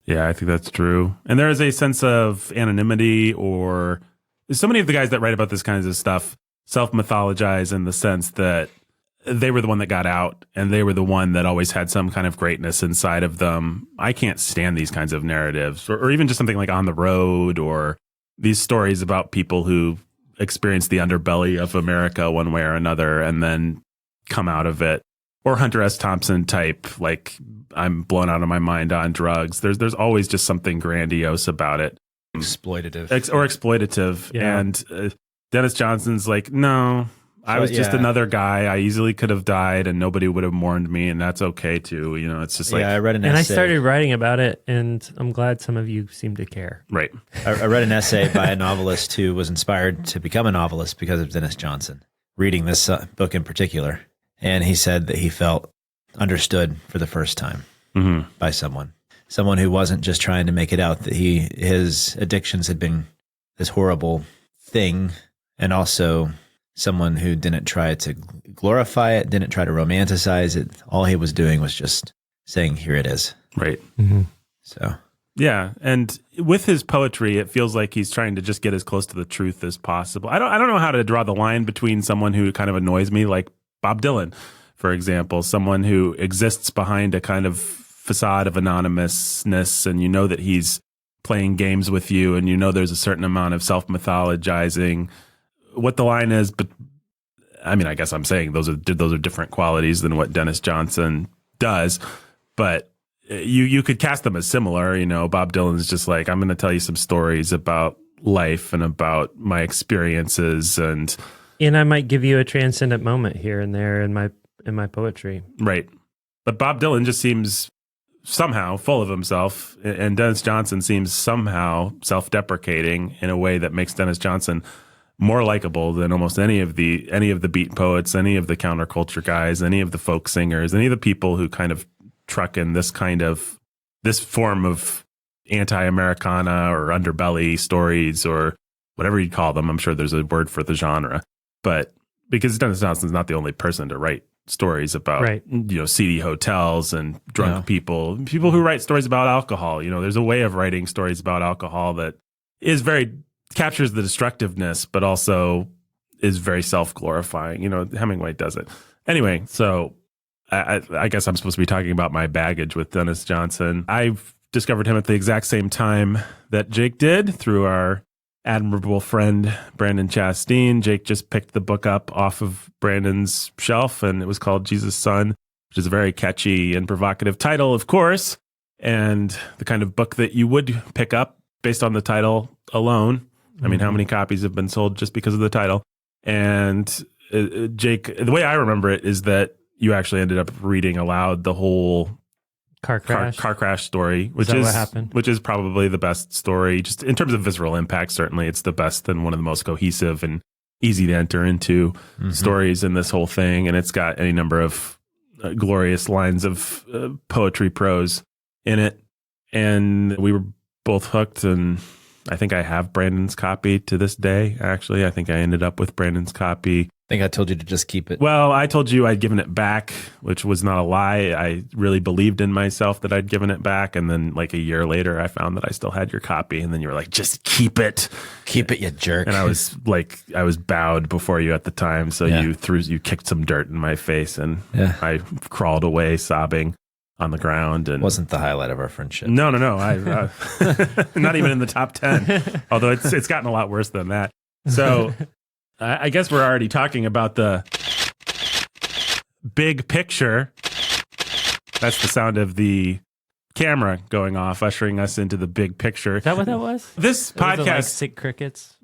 Yeah, I think that's true. And there is a sense of anonymity, or so many of the guys that write about this kinds of stuff self-mythologize in the sense that they were the one that got out and they were the one that always had some kind of greatness inside of them. I can't stand these kinds of narratives, or even just something like On the Road, or these stories about people who experience the underbelly of America one way or another and then come out of it. Or Hunter S. Thompson type, like I'm blown out of my mind on drugs. There's always just something grandiose about it. Exploitative. Or exploitative. Yeah. And Denis Johnson's like, no, I was just another guy. I easily could have died and nobody would have mourned me, and that's okay too. You know, it's just like... I read an essay. And I started writing about it, and I'm glad some of you seem to care. Right. I read an essay by a novelist who was inspired to become a novelist because of Denis Johnson, reading this book in particular. And he said that he felt understood for the first time by someone who wasn't just trying to make it out that his addictions had been this horrible thing, and also someone who didn't try to glorify it, didn't try to romanticize it. All he was doing was just saying, here it is. Right. Mm-hmm. So, yeah. And with his poetry, it feels like he's trying to just get as close to the truth as possible. I don't know how to draw the line between someone who kind of annoys me, like Bob Dylan, for example, someone who exists behind a kind of facade of anonymousness, and you know that he's playing games with you, and you know there's a certain amount of self-mythologizing. What the line is, but I mean, I guess I'm saying those are different qualities than what Denis Johnson does, but you could cast them as similar. You know, Bob Dylan's just like, I'm going to tell you some stories about life and about my experiences, and I might give you a transcendent moment here and there in my poetry. Right. But Bob Dylan just seems somehow full of himself, and Denis Johnson seems somehow self-deprecating in a way that makes Denis Johnson more likable than almost any of the beat poets, any of the counterculture guys, any of the folk singers, any of the people who kind of truck in this form of anti-Americana or underbelly stories, or whatever you call them. I'm sure there's a word for the genre. But because Denis Johnson's not the only person to write stories about, seedy hotels and drunk people who write stories about alcohol. You know, there's a way of writing stories about alcohol that is captures the destructiveness, but also is very self-glorifying. You know, Hemingway does it. Anyway, so I guess I'm supposed to be talking about my baggage with Denis Johnson. I've discovered him at the exact same time that Jake did through our admirable friend Brandon Chastain. Jake just picked the book up off of Brandon's shelf, and it was called Jesus' Son, which is a very catchy and provocative title, of course, and the kind of book that you would pick up based on the title alone. I mean, how many copies have been sold just because of the title? And Jake, the way I remember it is that you actually ended up reading aloud the whole car crash story, which is probably the best story, just in terms of visceral impact. Certainly it's the best and one of the most cohesive and easy to enter into stories in this whole thing. And it's got any number of glorious lines of poetry prose in it. And we were both hooked, and I think I have Brandon's copy to this day. Actually, I think I ended up with Brandon's copy. I think I told you to just keep it. Well, I told you I'd given it back, which was not a lie. I really believed in myself that I'd given it back. And then like a year later, I found that I still had your copy. And then you were like, just keep it. Keep it, you jerk. And I was bowed before you at the time. So you kicked some dirt in my face, and I crawled away sobbing. on the ground. And Wasn't the highlight of our friendship. No. I not even in the top 10, although it's gotten a lot worse than that. So I guess we're already talking about the big picture. That's the sound of the camera going off, ushering us into the big picture. Is that what that was? This Those are, like, podcast, sick crickets.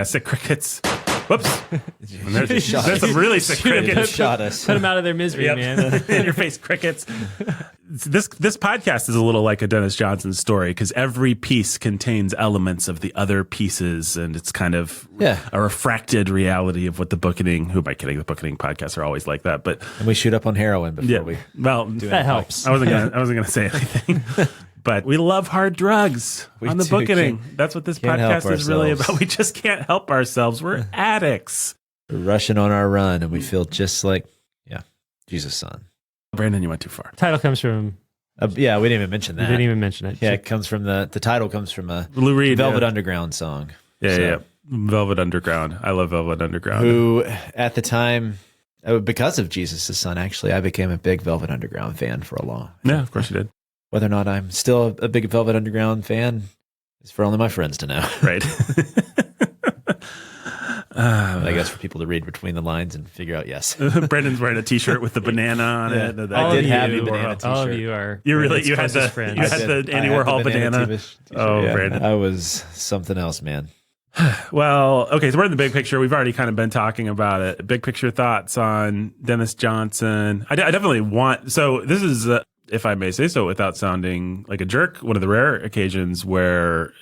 sick crickets. Whoops. There's shot some really sick crickets. Shot us. Put them out of their misery, Yep. man. In your face, crickets. This podcast is a little like a Dennis Johnson story because every piece contains elements of the other pieces, and it's kind of a refracted reality of what the Bookening. Who am I kidding? The Bookening podcasts are always like that, but And we shoot up on heroin before we do That any helps. I wasn't gonna say anything. But we love hard drugs on the do. Bookening. That's what this Can't help podcast is really ourselves. about. We just can't help ourselves. We're addicts. We're rushing on our run, and we feel just like, Jesus' son. Brandon, you went too far. Title comes from. We didn't even mention We that. didn't even mention it. Yeah, it comes from the title comes from a Lou Reed, Velvet Underground song. Yeah. Velvet Underground. I love Velvet Underground. Who, at the time, because of Jesus' son, actually, I became a big Velvet Underground fan for a long. Yeah, of course you did. Whether or not I'm still a big Velvet Underground fan is for only my friends to know. Right. I guess for people to read between the lines and figure out, yes. Brandon's wearing a T-shirt with the banana on it. Yeah. The I did have Andy a banana Warhol. All of t-shirt. you are. You really Brandon's you had closest the friends. you had the Andy Warhol banana. t-shirt, Oh, Brandon. I was something else, man. Well, okay, so we're in the big picture. We've already kind of been talking about it. Big picture thoughts on Dennis Johnson. I definitely want. So this is, if I may say so, without sounding like a jerk, one of the rare occasions where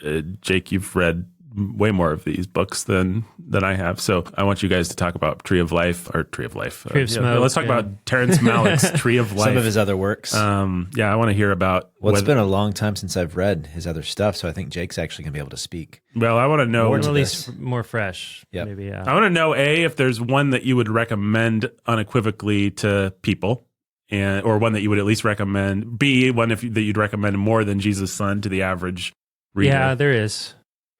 Jake, you've read way more of these books than I have. So I want you guys to talk about Tree of Life. Tree of Smoke, Let's talk about Terrence Malick's Tree of Life. Some of his other works. I want to hear about. Well, it's been a long time since I've read his other stuff, so I think Jake's actually going to be able to speak. Well, I want to know. More At to least more fresh. Yep. Maybe, yeah. I want to know, A, if there's one that you would recommend unequivocally to people, or one that you would at least recommend. B, one that you'd recommend more than Jesus' Son to the average reader. Yeah, there is.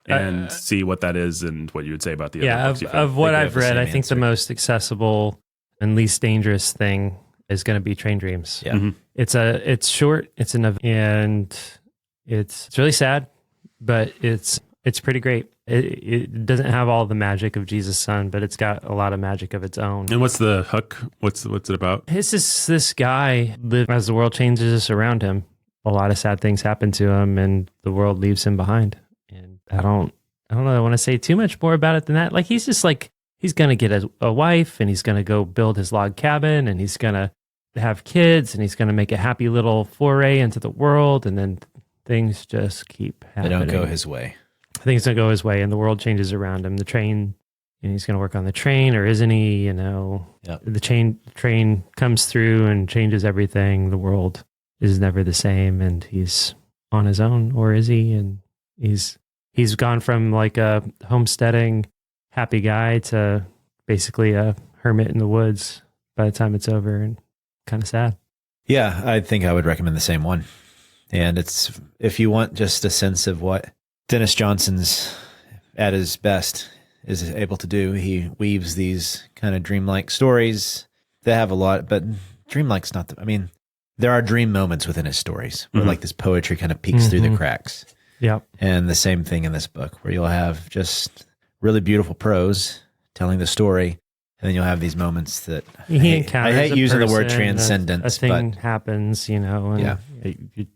And see what that is and what you would say about the other Yeah, books you've read. of what we have I've the read, same I think answer. the most accessible and least dangerous thing is going to be Train Dreams. Yeah. Mhm. It's short, and it's really sad, but it's pretty great. It doesn't have all the magic of Jesus' Son, but it's got a lot of magic of its own. And what's the hook? What's it about? It's just this guy, as the world changes around him, a lot of sad things happen to him, and the world leaves him behind. And I don't know. I want to say too much more about it than that. Like, he's just like, he's going to get a wife, and he's going to go build his log cabin, and he's going to have kids, and he's going to make a happy little foray into the world. And then things just keep They happening. don't go his way. Things don't go his way, and the world changes around him. The train, and he's going to work on the train, or isn't he? Yep. The train comes through and changes everything. The world is never the same, and he's on his own, or is he? And he's gone from like a homesteading happy guy to basically a hermit in the woods by the time it's over, and kind of sad. Yeah, I think I would recommend the same one. And it's, if you want just a sense of what Dennis Johnson's at his best is able to do, he weaves these kind of dreamlike stories that have a lot, but dreamlike's not there are dream moments within his stories where like this poetry kind of peeks through the cracks. Yep. And the same thing in this book, where you'll have just really beautiful prose telling the story, and then you'll have these moments that He I encounters hate a using the word person, transcendence, a thing but happens, and Yeah. you-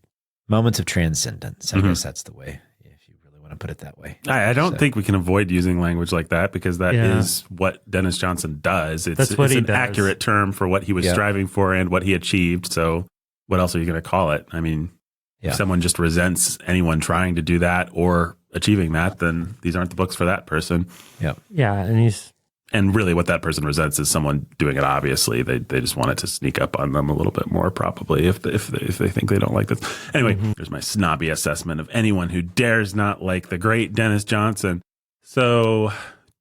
moments of transcendence. I guess that's the way, if you really want to put it that way. I don't So- think we can avoid using language like that because that is Yeah. what Dennis Johnson does. That's what it's he an does. accurate term for what he was Yeah. striving for and what he achieved. So what else are you going to call it? I mean, Yeah. if someone just resents anyone trying to do that or achieving that, then these aren't the books for that person. yeah, and he's And really what that person resents is someone doing it. Obviously, they just want it to sneak up on them a little bit more, probably, if they think they don't like this. Anyway, There's my snobby assessment of anyone who dares not like the great Dennis Johnson. So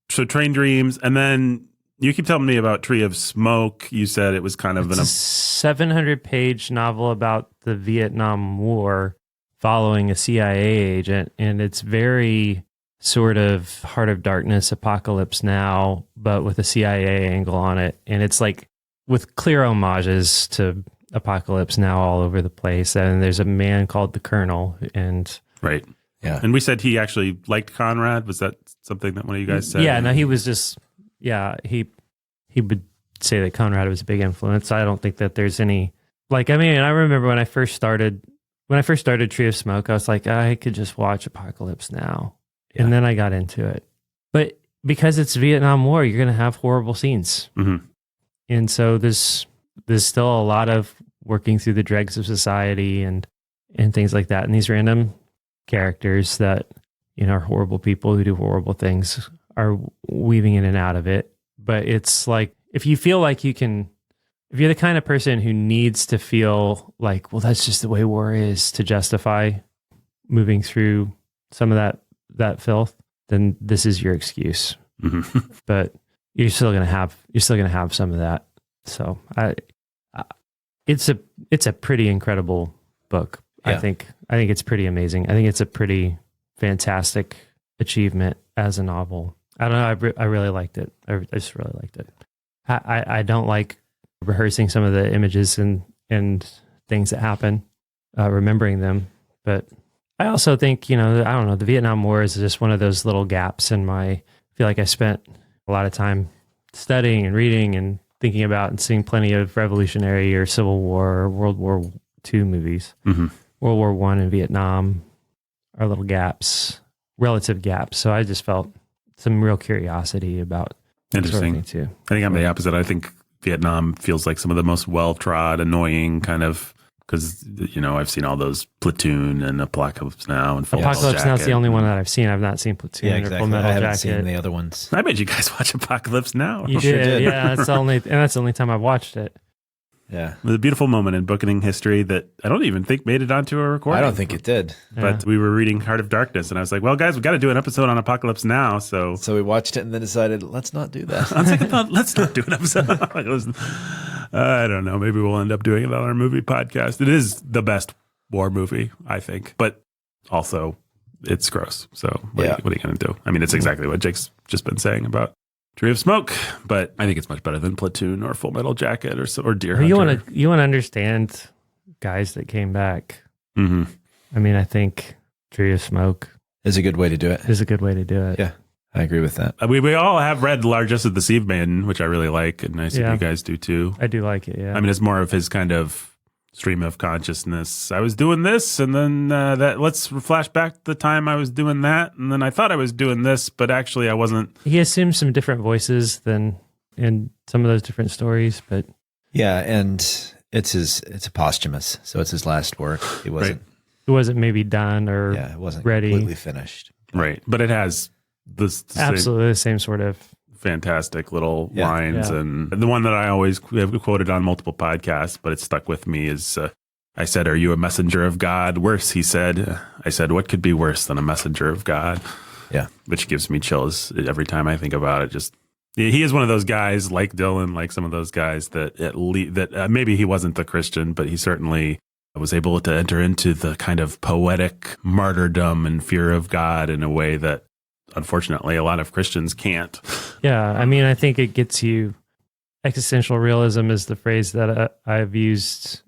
Train Dreams, and then you keep telling me about Tree of Smoke. You said it was kind of it's a 700-page novel about the Vietnam War following a CIA agent, and it's very sort of Heart of Darkness, Apocalypse Now, but with a CIA angle on it. And it's like with clear homages to Apocalypse Now all over the place. And there's a man called the Colonel. And Right. Yeah. And we said he actually liked Conrad. Was that something that one of you guys said? yeah, no, he was just, he would say that Conrad was a big influence. I don't think that there's any, like, I mean, I remember when I first started Tree of Smoke, I was like, I could just watch Apocalypse Now. Yeah. And then I got into it. But because it's Vietnam War, you're going to have horrible scenes. Mm-hmm. And so there's still a lot of working through the dregs of society and things like that. And these random characters that, are horrible people who do horrible things are weaving in and out of it. But it's like, if you feel like if you're the kind of person who needs to feel like, well, that's just the way war is to justify moving through some of that filth, then this is your excuse. Mm-hmm. But you're still gonna have some of that. So it's a pretty incredible book. Yeah. I think it's pretty amazing. I think it's a pretty fantastic achievement as a novel. I don't know. I really liked it. I just really liked it. I don't like rehearsing some of the images and things that happen, remembering them. But I also think, I don't know, the Vietnam War is just one of those little gaps in I feel like I spent a lot of time studying and reading and thinking about and seeing plenty of Revolutionary or Civil War or World War II movies. Mm-hmm. World War I and Vietnam are little gaps, relative gaps. So I just felt some real curiosity about that sort of Interesting. thing too. I think I'm the opposite. I think Vietnam feels like some of the most well-trod, annoying kind of, because, I've seen all those Platoon and Apocalypse Now and Full Metal Apocalypse Now is the Jacket. only one that I've seen. I've not seen Platoon Yeah, or exactly. Full Metal I haven't Jacket. seen the other ones. I made you guys watch Apocalypse Now. You sure did, did. yeah. That's the only time I've watched it. Yeah. The beautiful moment in Bookening history that I don't even think made it onto a recording. I don't think it did. But we were reading Heart of Darkness, and I was like, well, guys, we got to do an episode on Apocalypse Now. So So we watched it and then decided, let's not do that. on second thought, let's not do an episode. I don't know. Maybe we'll end up doing it on our movie podcast. It is the best war movie, I think. But also, it's gross. So what are you going to do? I mean, it's exactly what Jake's just been saying about Tree of Smoke, but I think it's much better than Platoon or Full Metal Jacket or Deer Hunter. You want to understand guys that came back. Mm-hmm. I mean, I think Tree of Smoke It's a good way to do it. is a good way to do it. Yeah, I agree with that. We all have read Largest of the Sea Maiden, which I really like, and I assume you guys do too. I do like it. Yeah. I mean, it's more of his kind of stream of consciousness. I was doing this, and then let's flash back to the time I was doing that, and then I thought I was doing this, but actually I wasn't. he assumes some different voices than in some of those different stories, but Yeah, and it's a posthumous, so it's his last work. It wasn't. it wasn't maybe done or Yeah, it wasn't ready. completely finished. Right, but it has the Absolutely the same sort of. fantastic little Yeah. lines, Yeah. and the one that I always have quoted on multiple podcasts, but it stuck with me is, I said, "Are you a messenger of God?" Worse, he said. I said, "What could be worse than a messenger of God?" Yeah. Which gives me chills every time I think about it. Just he is one of those guys like Dylan, like some of those guys that maybe he wasn't the Christian, but he certainly was able to enter into the kind of poetic martyrdom and fear of God in a way that unfortunately a lot of Christians can't. Yeah, I mean, I think it gets you. Existential realism is the phrase that I used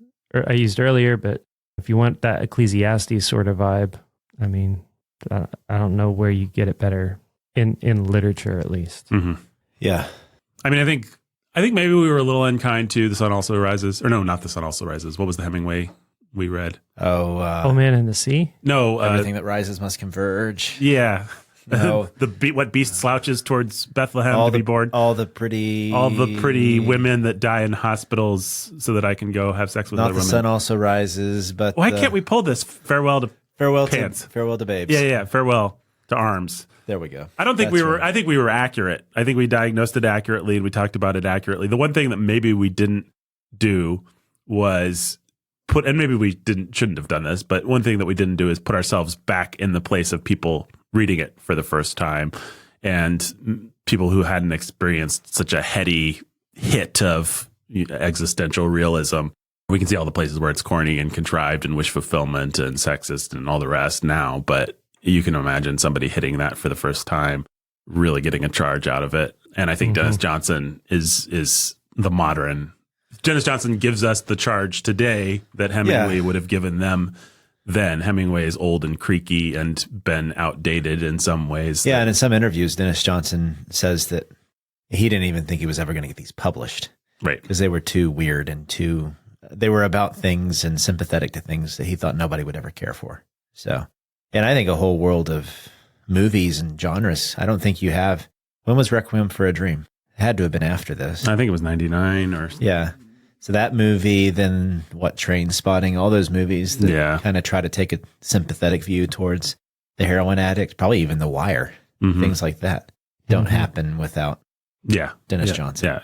earlier, but if you want that Ecclesiastes sort of vibe, I mean, I don't know where you get it better in literature, at least. Mm-hmm. Yeah. I mean, I think maybe we were a little unkind to The Sun Also Rises, or no, not The Sun Also Rises. What was the Hemingway we read? Oh, Man in the Sea. No, everything that rises must converge. yeah. No. What beast slouches towards Bethlehem to be born? All the pretty women that die in hospitals so that I can go have sex with Not other the women. sun also rises, but Why can't we pull this? Farewell to pants. Farewell to babes. Yeah. Farewell to arms. There we go. I don't think That's we were. right. I think we were accurate. I think we diagnosed it accurately and we talked about it accurately. The one thing that maybe we didn't do was and maybe we shouldn't have done this, but one thing that we didn't do is put ourselves back in the place of people reading it for the first time and people who hadn't experienced such a heady hit of existential realism. We can see all the places where it's corny and contrived and wish fulfillment and sexist and all the rest now, but you can imagine somebody hitting that for the first time, really getting a charge out of it. And I think Dennis Johnson is the modern Dennis Johnson gives us the charge today that Hemingway would have given them then. Hemingway is old and creaky and been outdated in some ways. Yeah, and in some interviews, Dennis Johnson says that he didn't even think he was ever going to get these published. Right. Because they were too weird and they were about things and sympathetic to things that he thought nobody would ever care for. So, and I think a whole world of movies and genres. I don't think you have. When was Requiem for a Dream? It had to have been after this. I think it was 99 or something. Yeah. So that movie, then Train Spotting, all those movies that kind of try to take a sympathetic view towards the heroin addict, probably even The Wire, things like that don't happen without Dennis Johnson.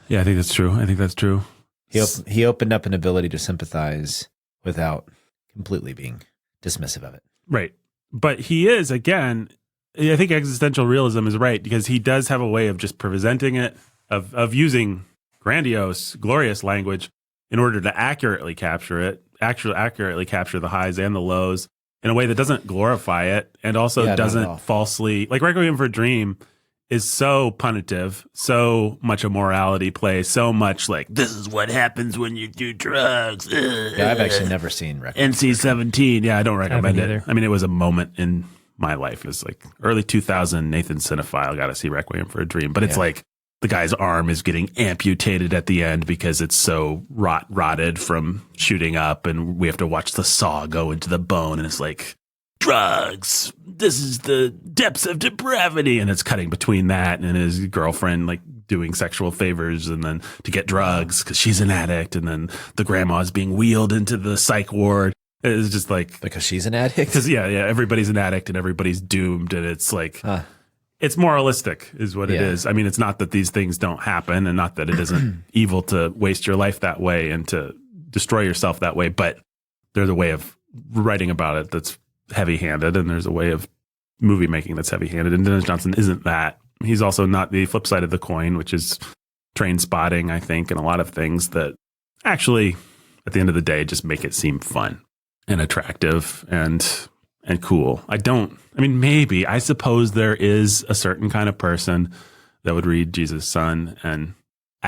Yeah, I think that's true. He opened up an ability to sympathize without completely being dismissive of it. Right. But he is, again, I think existential realism is right because he does have a way of just presenting it, of using grandiose, glorious language in order to accurately capture it, accurately capture the highs and the lows in a way that doesn't glorify it and also doesn't falsely, like Requiem for a Dream is so punitive, so much a morality play, so much like, this is what happens when you do drugs. Yeah, I've actually never seen Requiem. NC-17. Yeah, I don't recommend it. either. I mean, it was a moment in my life. It was like early 2000, Nathan Cinephile got to see Requiem for a Dream. But it's like the guy's arm is getting amputated at the end because it's so rotted from shooting up. And we have to watch the saw go into the bone. And it's like, drugs, this is the depths of depravity. And it's cutting between that and his girlfriend like doing sexual favors and then to get drugs because she's an addict. And then the grandma's being wheeled into the psych ward. It's just like, because she's an addict? Because everybody's an addict and everybody's doomed. And it's like, it's moralistic is what it is. I mean, it's not that these things don't happen and not that it isn't evil to waste your life that way and to destroy yourself that way. But there's a way of writing about it that's heavy-handed, and there's a way of movie making that's heavy-handed. And Dennis Johnson isn't that. He's also not the flip side of the coin, which is Train Spotting, I think, and a lot of things that actually, at the end of the day, just make it seem fun and attractive and cool. Maybe, I suppose there is a certain kind of person that would read Jesus' Son and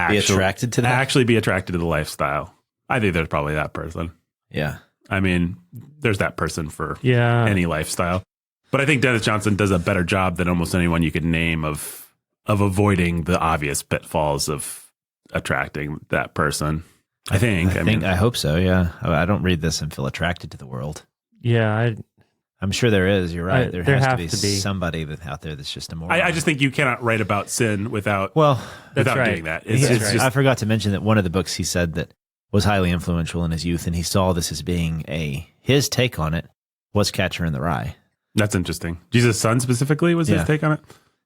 be attracted to that? Actually be attracted to the lifestyle. I think there's probably that person. Yeah. I mean, there's that person for any lifestyle. But I think Dennis Johnson does a better job than almost anyone you could name of avoiding the obvious pitfalls of attracting that person. I hope so, yeah. I don't read this and feel attracted to the world. Yeah, I'm sure there is. You're right. There has to be to be somebody out there that's just a moron. I just think you cannot write about sin without doing that. I forgot to mention that one of the books he said that was highly influential in his youth, and he saw this as being his take on it was Catcher in the Rye. That's interesting. Jesus' Son specifically was his take on it?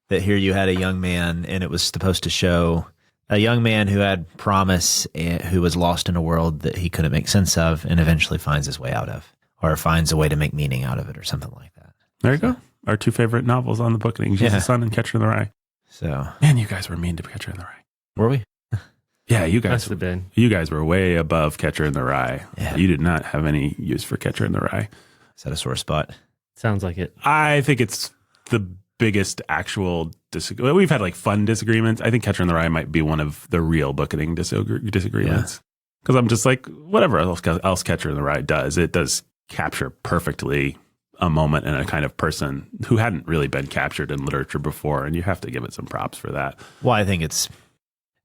That here you had a young man, and it was supposed to show a young man who had promise and who was lost in a world that he couldn't make sense of and eventually finds his way out of, or finds a way to make meaning out of it or something like that. There you go. Our two favorite novels on the Bookening, Jesus' Son and Catcher in the Rye. So, man, you guys were mean to Catcher in the Rye. Were we? Yeah, you guys must have been. You guys were way above Catcher in the Rye. Yeah. You did not have any use for Catcher in the Rye. Is that a sore spot? Sounds like it. I think it's the biggest actual disagreement. We've had like fun disagreements. I think Catcher in the Rye might be one of the real Bookening disagreements. Because I'm just like, whatever else Catcher in the Rye does, it does capture perfectly a moment and a kind of person who hadn't really been captured in literature before. And you have to give it some props for that. Well, I think it's,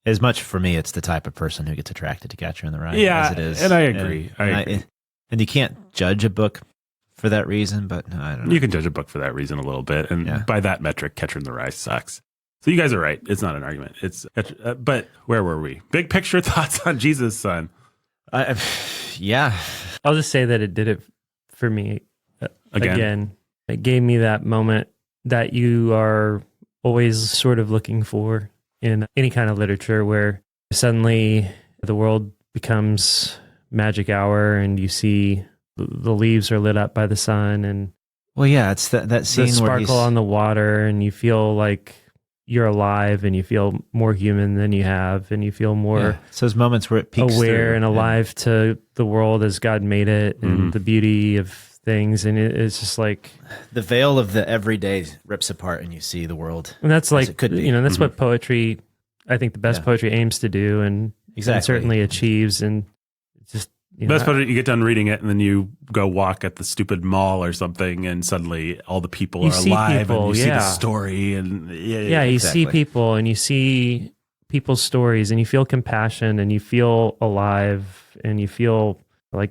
as much for me, it's the type of person who gets attracted to Catcher in the Rye as it is. And I agree. And you can't judge a book for that reason, but I don't know. You can judge a book for that reason a little bit. And by that metric, Catcher in the Rye sucks. So you guys are right. It's not an argument. But where were we? Big picture thoughts on Jesus' Son. Yeah. I'll just say that it did it for me again. It gave me that moment that you are always sort of looking for in any kind of literature, where suddenly the world becomes magic hour and you see the leaves are lit up by the sun, and it's that scene the where sparkle on the water, and you feel like you're alive and you feel more human than you have, and you feel more it's those moments where it peeks aware through, and alive to the world as God made it, and the beauty of things. And it's just like the veil of the everyday rips apart and you see the world. And that's like, it could be. That's what poetry, I think the best poetry aims to do. And Exactly. certainly achieves, and just Best part, you get done reading it, and then you go walk at the stupid mall or something, and suddenly all the people You are see alive, people, and you see the yeah. story, and yeah, you see exactly. people and you see people's stories, and you feel compassion, and you feel alive, and you feel like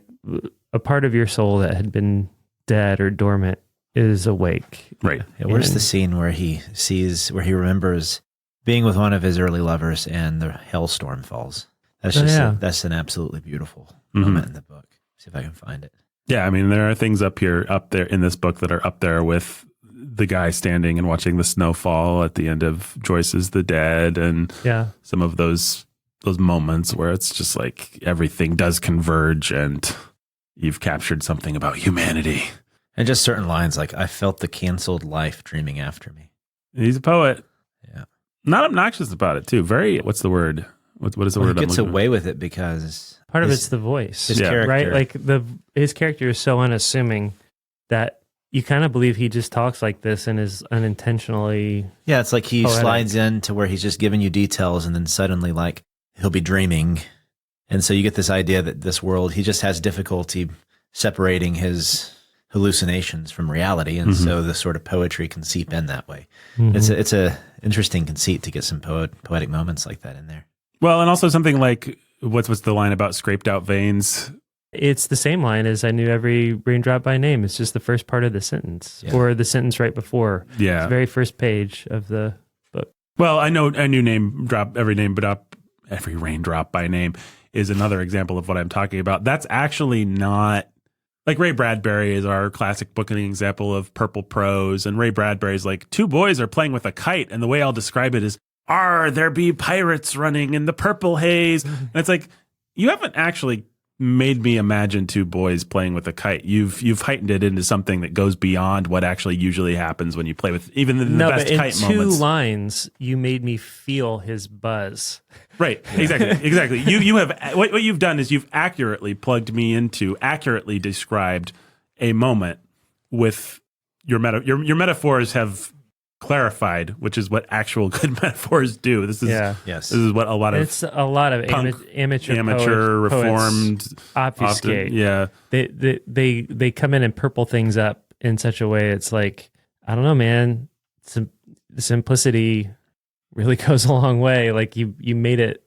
a part of your soul that had been dead or dormant is awake. Right. Yeah, where's And- the scene where he remembers being with one of his early lovers and the hailstorm falls? That's Oh, just yeah. that's an absolutely beautiful Mhm. moment in the book. See if I can find it. Yeah, I mean, there are things up there in this book that are up there with the guy standing and watching the snow fall at the end of Joyce's The Dead, and Yeah. some of those moments where it's just like everything does converge, and you've captured something about humanity. And just certain lines like, I felt the canceled life dreaming after me. He's a poet. Yeah. Not obnoxious about it, too. Very, what's the word? What is the Well, word? he I'm gets looking away with it because Part of his- it's the voice, his Yeah. character. right? Like his character is so unassuming that you kind of believe he just talks like this and is unintentionally. Yeah, it's like he Poetic. slides in to where he's just giving you details and then suddenly like he'll be dreaming. And so you get this idea that this world, he just has difficulty separating his hallucinations from reality. And so the sort of poetry can seep in that way. Mhm. It's a interesting conceit to get some poetic moments like that in there. Well, and also something like, what's the line about scraped out veins? It's the same line as I knew every raindrop by name. It's just the first part of the sentence Yeah. or the sentence right before. It's Yeah. the very first page of the book. Well, I knew every name, but every raindrop by name is another example of what I'm talking about. That's actually not, like, Ray Bradbury is our classic booking example of purple prose. And Ray Bradbury's like, two boys are playing with a kite. And the way I'll describe it is, there be pirates running in the purple haze. And it's like, you haven't actually made me imagine two boys playing with a kite. You've heightened it into something that goes beyond what actually usually happens when you play with, even in the No, best but in kite two moments. lines, you made me feel his buzz. Right. Exactly. You have what you've done is you've accurately plugged me into, accurately described a moment with your your metaphors have clarified, which is what actual good metaphors do. This is Yes. this is what a lot of It's a lot of punk, amateur poets reformed obfuscate. often, yeah. They come in and purple things up in such a way. It's like, I don't know, man. Simplicity really goes a long way. Like you made it.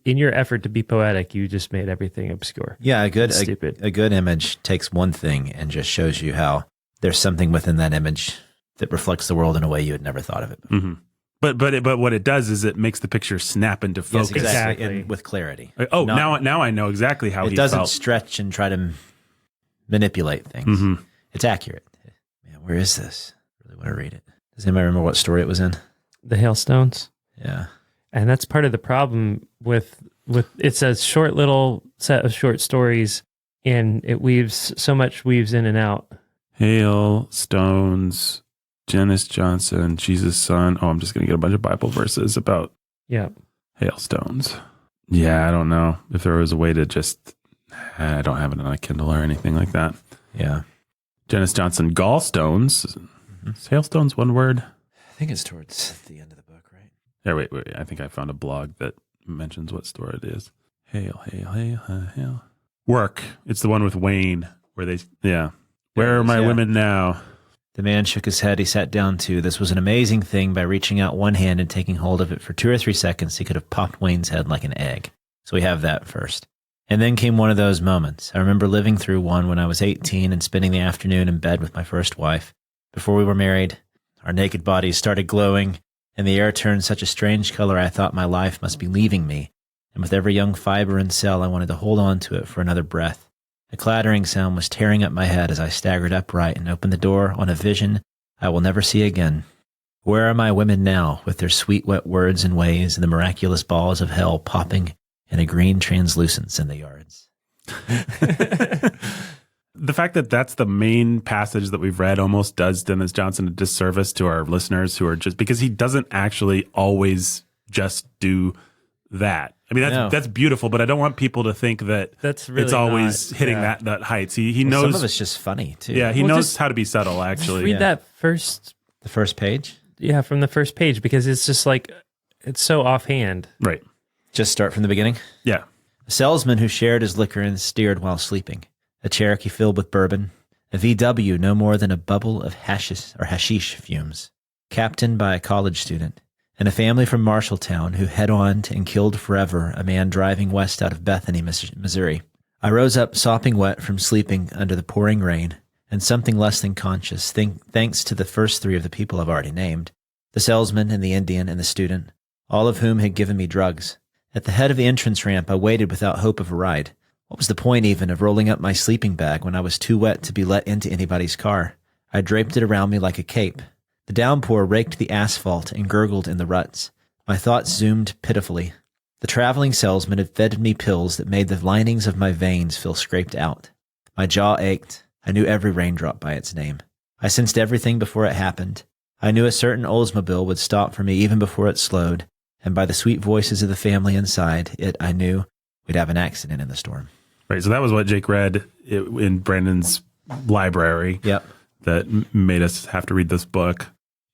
In your effort to be poetic, you just made everything obscure. Yeah, a good Stupid. a good image takes one thing and just shows you how there's something within that image that reflects the world in a way you had never thought of it before. Mm-hmm. But what it does is it makes the picture snap into focus. Yes, exactly. Exactly. And with clarity. Like, Not- now I know exactly how it he doesn't felt. stretch and try to manipulate things. Mhm. It's accurate. Man, where is this? I really want to read it. Does anybody remember what story it was in? The hailstones. Yeah. And that's part of the problem with it's a short little set of short stories, and it weaves in and out. Hail, stones, Denis Johnson, Jesus' son. Oh, I'm just going to get a bunch of Bible verses about Yeah. hailstones. Yeah, I don't know if there was a way to just, I don't have it on a Kindle or anything like that. Yeah. Denis Johnson, gallstones. Is hailstones one word? I think it's towards the end of the book, right? Yeah, wait. I think I found a blog that mentions what store it is. Hail, hail, hail, hail. Work. It's the one with Wayne where they, yeah. Where are my Yeah. women now? The man shook his head. He sat down too. This was an amazing thing. By reaching out one hand and taking hold of it for 2 or 3 seconds, he could have popped Wayne's head like an egg. So we have that first. And then came one of those moments. I remember living through one when I was 18 and spending the afternoon in bed with my first wife. Before we were married, our naked bodies started glowing, and the air turned such a strange color I thought my life must be leaving me. And with every young fiber and cell, I wanted to hold on to it for another breath. A clattering sound was tearing up my head as I staggered upright and opened the door on a vision I will never see again. Where are my women now, with their sweet wet words and ways and the miraculous balls of hell popping in a green translucence in the yards? The fact that that's the main passage that we've read almost does Denis Johnson a disservice to our listeners who are just, because he doesn't actually always just do that. I mean, that's beautiful, but I don't want people to think that That's really it's always not, hitting yeah. that heights. He knows. Some of it's just funny, too. Yeah, he Well, knows just- how to be subtle, actually. Read yeah. that first, The first page? from the first page, because it's just like, it's so offhand. Right. Just start from the beginning. Yeah. A salesman who shared his liquor and steered while sleeping. A Cherokee filled with bourbon. A VW no more than a bubble of hashish fumes. Captained by a college student. And a family from Marshalltown who head-on and killed forever a man driving west out of Bethany, Missouri. I rose up sopping wet from sleeping under the pouring rain, and something less than conscious, thanks to the first three of the people I've already named, the salesman and the Indian and the student, all of whom had given me drugs. At the head of the entrance ramp, I waited without hope of a ride. What was the point even of rolling up my sleeping bag when I was too wet to be let into anybody's car? I draped it around me like a cape. The downpour raked the asphalt and gurgled in the ruts. My thoughts zoomed pitifully. The traveling salesman had fed me pills that made the linings of my veins feel scraped out. My jaw ached. I knew every raindrop by its name. I sensed everything before it happened. I knew a certain Oldsmobile would stop for me even before it slowed, and by the sweet voices of the family inside it, I knew we'd have an accident in the storm. Right. So that was what Jake read in Brandon's library. Yep. That made us have to read this book.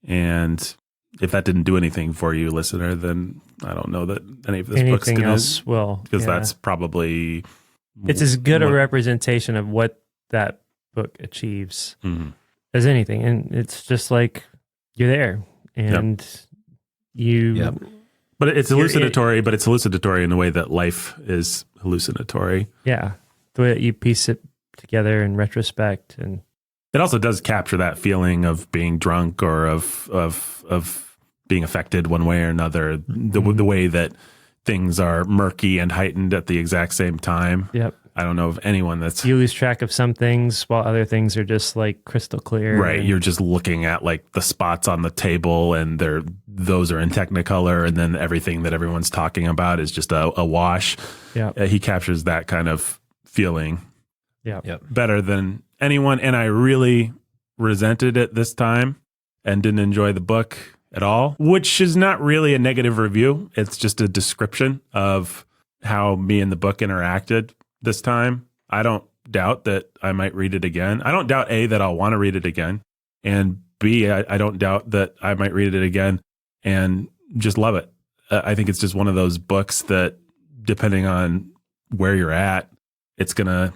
And if that didn't do anything for you, listener, then I don't know that any of this book's Anything going else will. because that's probably... It's as good a representation of what that book achieves as anything. And it's just like you're there and you... Yep. But it's hallucinatory, but it's hallucinatory in the way that life is hallucinatory. Yeah. The way that you piece it together in retrospect. And it also does capture that feeling of being drunk or of being affected one way or another. The way that things are murky and heightened at the exact same time. Yep. I don't know of anyone that's... You lose track of some things while other things are just like crystal clear. Right. You're just looking at like the spots on the table and those are in Technicolor, and then everything that everyone's talking about is just a wash. Yeah. He captures that kind of feeling better than anyone. And I really resented it this time and didn't enjoy the book at all, which is not really a negative review. It's just a description of how me and the book interacted this time. I don't doubt that I might read it again. I don't doubt A, that I'll want to read it again, and B, I don't doubt that I might read it again and just love it. I think it's just one of those books that, depending on where you're at, it's going to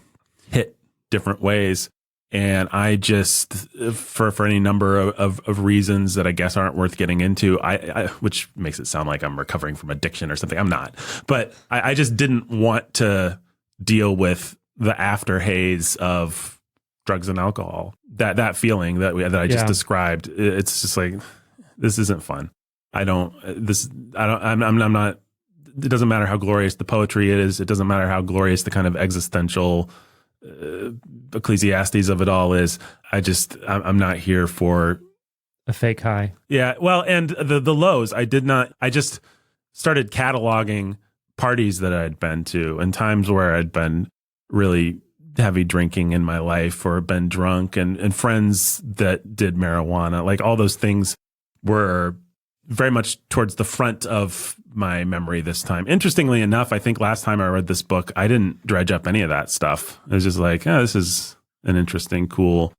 hit different ways. And I just, for any number of reasons that I guess aren't worth getting into, I which makes it sound like I'm recovering from addiction or something. I'm not. But I just didn't want to deal with the after haze of drugs and alcohol. That feeling that I just described. It's just like, this isn't fun. I'm not, it doesn't matter how glorious the poetry is. It doesn't matter how glorious the kind of existential Ecclesiastes of it all is. I'm not here for a fake high. Yeah. Well, and the lows, I just started cataloging parties that I'd been to and times where I'd been really heavy drinking in my life or been drunk, and friends that did marijuana. Like, all those things were very much towards the front of my memory this time. Interestingly enough, I think last time I read this book, I didn't dredge up any of that stuff. It was just like, this is an interesting, cool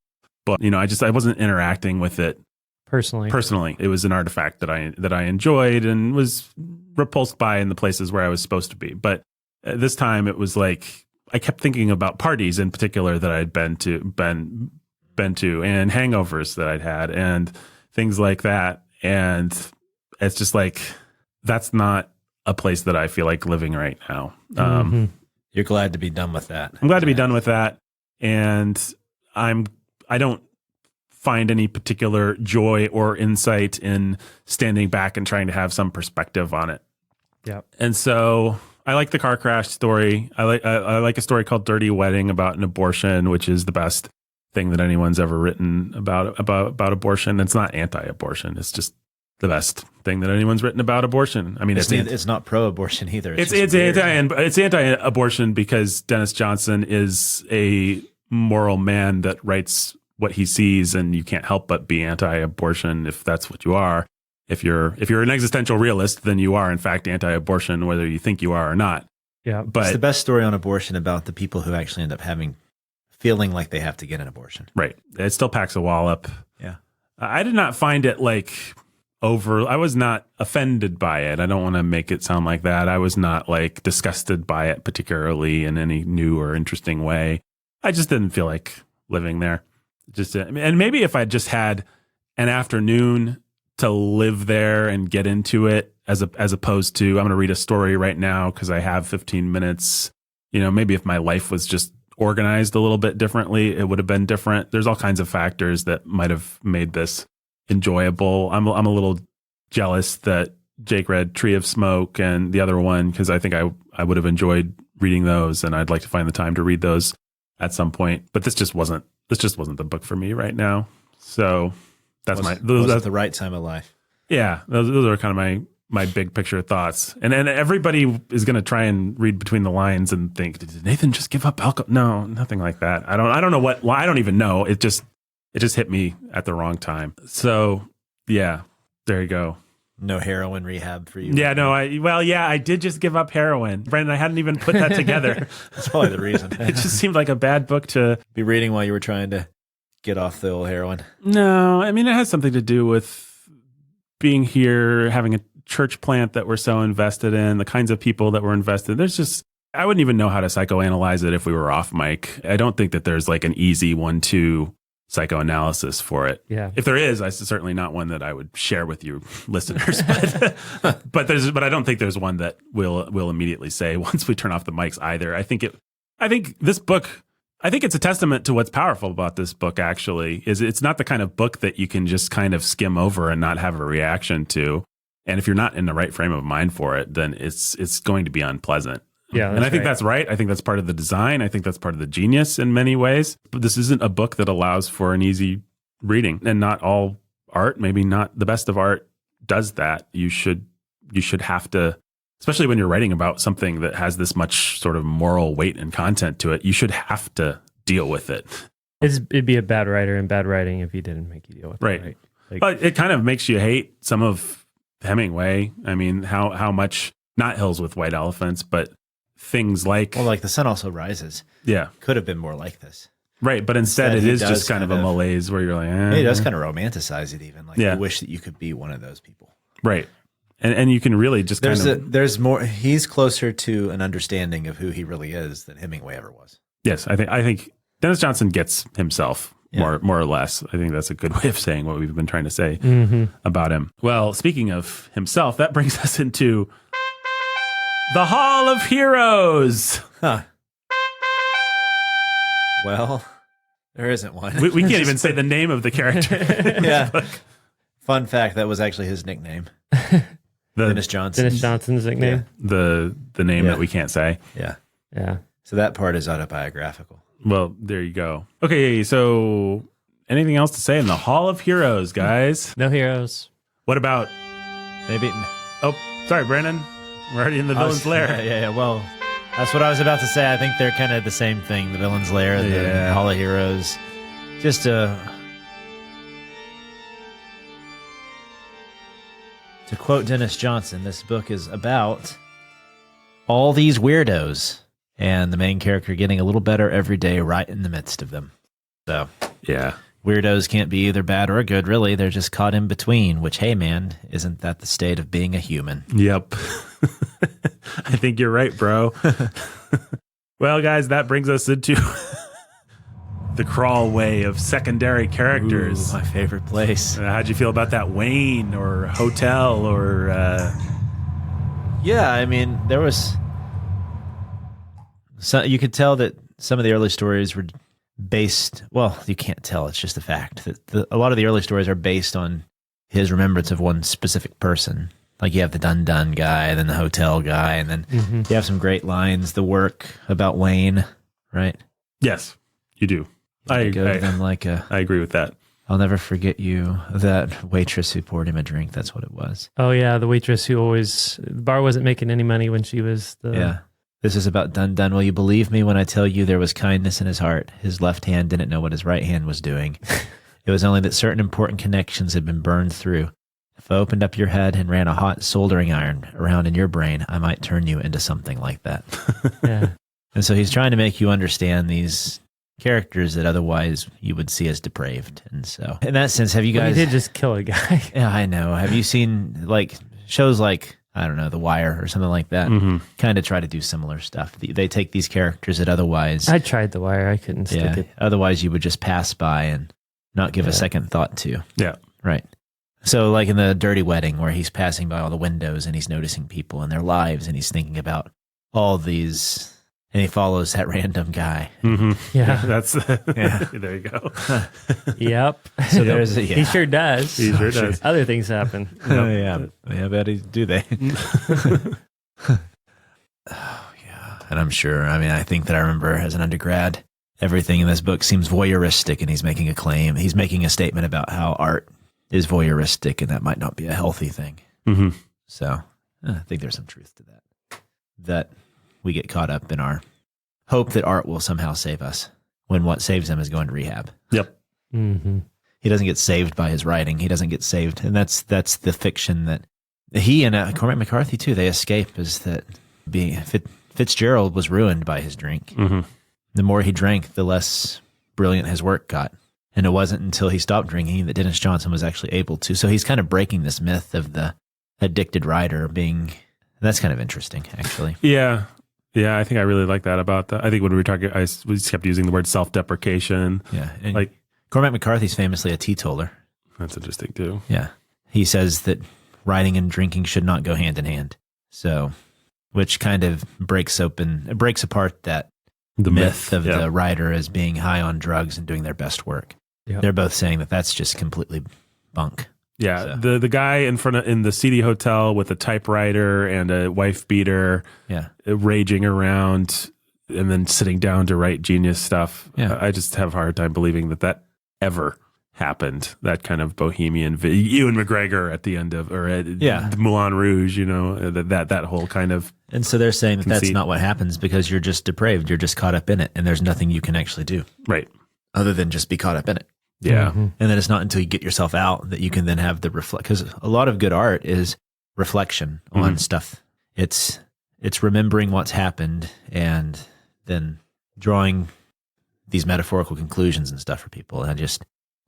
book. I wasn't interacting with it personally. It was an artifact that I enjoyed and was repulsed by in the places where I was supposed to be. But this time it was like, I kept thinking about parties in particular that I'd been to and hangovers that I'd had and things like that. And it's just like, that's not a place that I feel like living right now. You're glad to be done with that. I'm glad to be done with that. And I don't find any particular joy or insight in standing back and trying to have some perspective on it. Yeah. And so I like the car crash story. I like a story called Dirty Wedding about an abortion, which is the best thing that anyone's ever written about abortion. It's not anti-abortion. It's just the best thing that anyone's written about abortion. I mean, it's not pro-abortion either. It's anti-abortion because Denis Johnson is a moral man that writes what he sees, and you can't help but be anti-abortion if that's what you are. If you're an existential realist, then you are in fact anti-abortion, whether you think you are or not. Yeah, but it's the best story on abortion about the people who actually end up feeling like they have to get an abortion. Right. It still packs a wallop. Yeah. I did not find it like I was not offended by it. I don't want to make it sound like that. I was not like disgusted by it particularly in any new or interesting way. I just didn't feel like living there. And maybe if I just had an afternoon to live there and get into it as opposed to, I'm going to read a story right now because I have 15 minutes. Maybe if my life was just organized a little bit differently, it would have been different. There's all kinds of factors that might have made this enjoyable. I'm a little jealous that Jake read Tree of Smoke and the other one, because I think I would have enjoyed reading those, and I'd like to find the time to read those at some point. But this just wasn't the book for me right now. So that's that's the right time of life. Yeah, those are kind of my big picture thoughts. And everybody is going to try and read between the lines and think, did Nathan just give up alcohol? No, nothing like that. I don't know why. I don't even know. It just hit me at the wrong time. So yeah, there you go. No heroin rehab for you. Yeah, no. I did just give up heroin. Brandon, I hadn't even put that together. That's probably the reason. It just seemed like a bad book to be reading while you were trying to get off the old heroin. No, I mean, it has something to do with being here, having a church plant that we're so invested in, the kinds of people that we're invested. I wouldn't even know how to psychoanalyze it if we were off mic. I don't think that there's like an easy 1-2 psychoanalysis for it. Yeah. If there is, it's certainly not one that I would share with you listeners. But I don't think there's one that we'll immediately say once we turn off the mics either. I think it's a testament to what's powerful about this book, actually, is it's not the kind of book that you can just kind of skim over and not have a reaction to. And if you're not in the right frame of mind for it, then it's going to be unpleasant. Yeah, and I think that's right. I think that's part of the design. I think that's part of the genius in many ways. But this isn't a book that allows for an easy reading. And not all art, maybe not the best of art, does that. You should have to, especially when you're writing about something that has this much sort of moral weight and content to it, you should have to deal with it. It'd be a bad writer and bad writing if he didn't make you deal with it. Right. But it kind of makes you hate some of Hemingway. I mean, how much, not Hills with White Elephants, but things like... Well, like The Sun Also Rises. Yeah. Could have been more like this. Right, but instead it is just kind of a malaise where you're like... He does kind of romanticize it even. Like, you wish that you could be one of those people. Right. And you can really just there's more... He's closer to an understanding of who he really is than Hemingway ever was. Yes, I think Denis Johnson gets himself. More or less. I think that's a good way of saying what we've been trying to say about him. Well, speaking of himself, that brings us into the Hall of Heroes. Huh. Well, there isn't one. We can't even say the name of the character. Yeah. Fun fact, that was actually his nickname. Denis Johnson. Denis Johnson's nickname. Yeah. The name that we can't say. Yeah. Yeah. So that part is autobiographical. Well, there you go. Okay, so anything else to say in the Hall of Heroes, guys? No heroes. What about maybe? Oh, sorry, Brandon. We're already in the villain's lair. Yeah. Well, that's what I was about to say. I think they're kind of the same thing. The villain's lair, the Hall of Heroes. Just to quote Denis Johnson, this book is about all these weirdos. And the main character getting a little better every day right in the midst of them. So, yeah. Weirdos can't be either bad or good, really. They're just caught in between, which, hey, man, isn't that the state of being a human? Yep. I think you're right, bro. Well, guys, that brings us into the crawlway of secondary characters. Ooh, my favorite place. How'd you feel about that Wayne or Hotel or... Yeah, I mean, there was... So you could tell that some of the early stories were based, well, you can't tell, it's just a fact, that a lot of the early stories are based on his remembrance of one specific person. Like you have the Dun guy, and then the hotel guy, and then you have some great lines, the work about Wayne, right? Yes, you do. I agree with that. I'll never forget you, that waitress who poured him a drink, that's what it was. Oh yeah, the waitress who the bar wasn't making any money when she was the... Yeah. This is about Dun. Will you believe me when I tell you there was kindness in his heart? His left hand didn't know what his right hand was doing. It was only that certain important connections had been burned through. If I opened up your head and ran a hot soldering iron around in your brain, I might turn you into something like that. Yeah. And so he's trying to make you understand these characters that otherwise you would see as depraved. And so, in that sense, have you guys? He did just kill a guy. Yeah, I know. Have you seen like shows like, I don't know, The Wire or something like that? Kind of try to do similar stuff. They take these characters that otherwise, I tried The Wire. I couldn't stick it. otherwise you would just pass by and not give a second thought to. Yeah. Right. So like in the Dirty Wedding, where he's passing by all the windows and he's noticing people and their lives and he's thinking about all these, and he follows that random guy. Yeah. That's Yeah. there you go. Yep. So there's a, He sure does. He sure does. Other things happen. yeah, I bet he do they. Oh yeah, and I'm sure. I mean, I think that I remember as an undergrad, everything in this book seems voyeuristic, and he's making a claim. He's making a statement about how art is voyeuristic, and that might not be a healthy thing. So I think there's some truth to that. That we get caught up in our hope that art will somehow save us, when what saves him is going to rehab. Yep. He doesn't get saved by his writing. He doesn't get saved. And that's the fiction that he and Cormac McCarthy, too, they escape, is that Fitzgerald was ruined by his drink. The more he drank, the less brilliant his work got. And it wasn't until he stopped drinking that Dennis Johnson was actually able to. So he's kind of breaking this myth of the addicted writer being... That's kind of interesting, actually. Yeah. Yeah, I think I really like that about that. I think when we were talking, we just kept using the word self-deprecation. Yeah. And like Cormac McCarthy's famously a teetotaler. That's interesting, too. Yeah. He says that writing and drinking should not go hand in hand. So, which kind of breaks apart that The myth of the writer as being high on drugs and doing their best work. Yep. They're both saying that that's just completely bunk. Yeah, So. the guy in the seedy hotel with a typewriter and a wife beater, Yeah. raging around, and then sitting down to write genius stuff. Yeah. I just have a hard time believing that ever happened. That kind of bohemian, Ewan McGregor at the end of, or at Moulin Rouge, that whole kind of. And so they're saying that that's conceit. not what happens because you're just depraved. You're just caught up in it, and there's nothing you can actually do Right. other than just be caught up in it. Yeah. And then it's not until you get yourself out that you can then have the reflect. Because a lot of good art is reflection on stuff. It's remembering what's happened and then drawing these metaphorical conclusions and stuff for people. And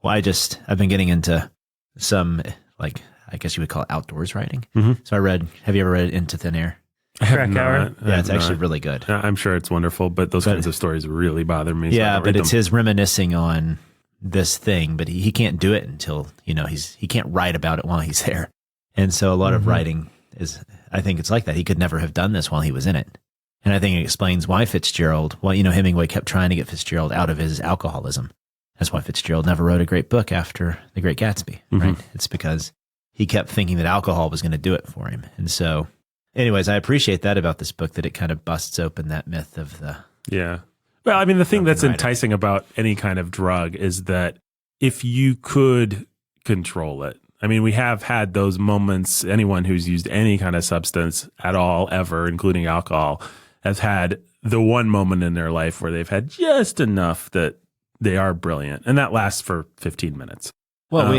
I've been getting into some, like, I guess you would call it outdoors writing. So have you ever read Into Thin Air? I have Krakauer? not. Yeah, it's actually really good. I'm sure it's wonderful, but those kinds of stories really bother me. Yeah, so but it's his reminiscing on this thing, but he can't do it until, he can't write about it while he's there. And so a lot of writing is, I think it's like that. He could never have done this while he was in it. And I think it explains why Hemingway kept trying to get Fitzgerald out of his alcoholism. That's why Fitzgerald never wrote a great book after The Great Gatsby, right? It's because he kept thinking that alcohol was going to do it for him. And so, anyways, I appreciate that about this book, that it kind of busts open that myth of the... Yeah. Well, I mean, the thing that's writer. enticing about any kind of drug is that if you could control it, I mean, we have had those moments. Anyone who's used any kind of substance at all, ever, including alcohol, has had the one moment in their life where they've had just enough that they are brilliant. And that lasts for 15 minutes. Well,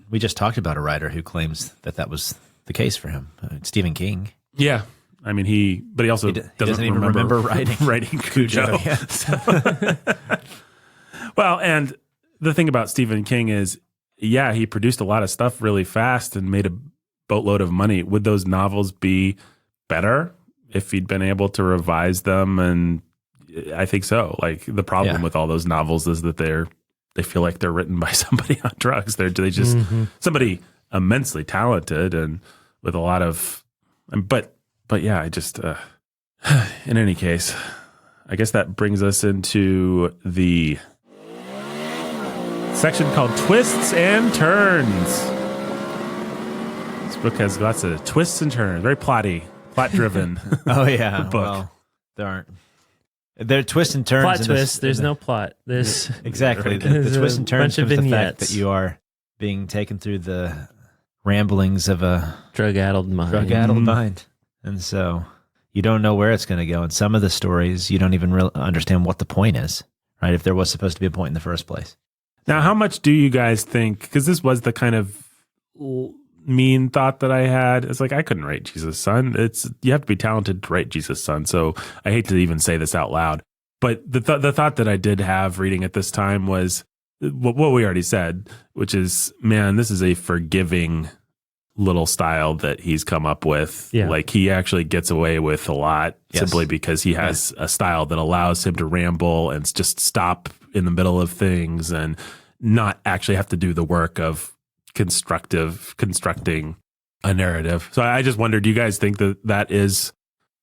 we just talked about a writer who claims that was the case for him, Stephen King. Yeah. I mean, he also doesn't even remember writing Cujo. Yeah. So. Well, and the thing about Stephen King is, he produced a lot of stuff really fast and made a boatload of money. Would those novels be better if he'd been able to revise them? And I think so. Like, the problem with all those novels is that they feel like they're written by somebody on drugs. They just somebody immensely talented and with a lot of, but yeah, I just, in any case, I guess that brings us into the section called Twists and Turns. This book has lots of twists and turns, very plot-driven. Oh, yeah. book. Well, there aren't. There are twists and turns. Plot twist. There's no plot. There's exactly. The twists and turns bunch of comes the fact vignettes. that you are being taken through the ramblings of a drug-addled mind. And so you don't know where it's going to go. And some of the stories, you don't even really understand what the point is, right? If there was supposed to be a point in the first place. Now, how much do you guys think, because this was the kind of mean thought that I had. It's like, I couldn't write Jesus' Son. You have to be talented to write Jesus' Son. So I hate to even say this out loud. But the thought that I did have reading at this time was what we already said, which is, man, this is a forgiving little style that he's come up with. Yeah. Like he actually gets away with a lot simply because he has a style that allows him to ramble and just stop in the middle of things and not actually have to do the work of constructing a narrative. So I just wondered, do you guys think that is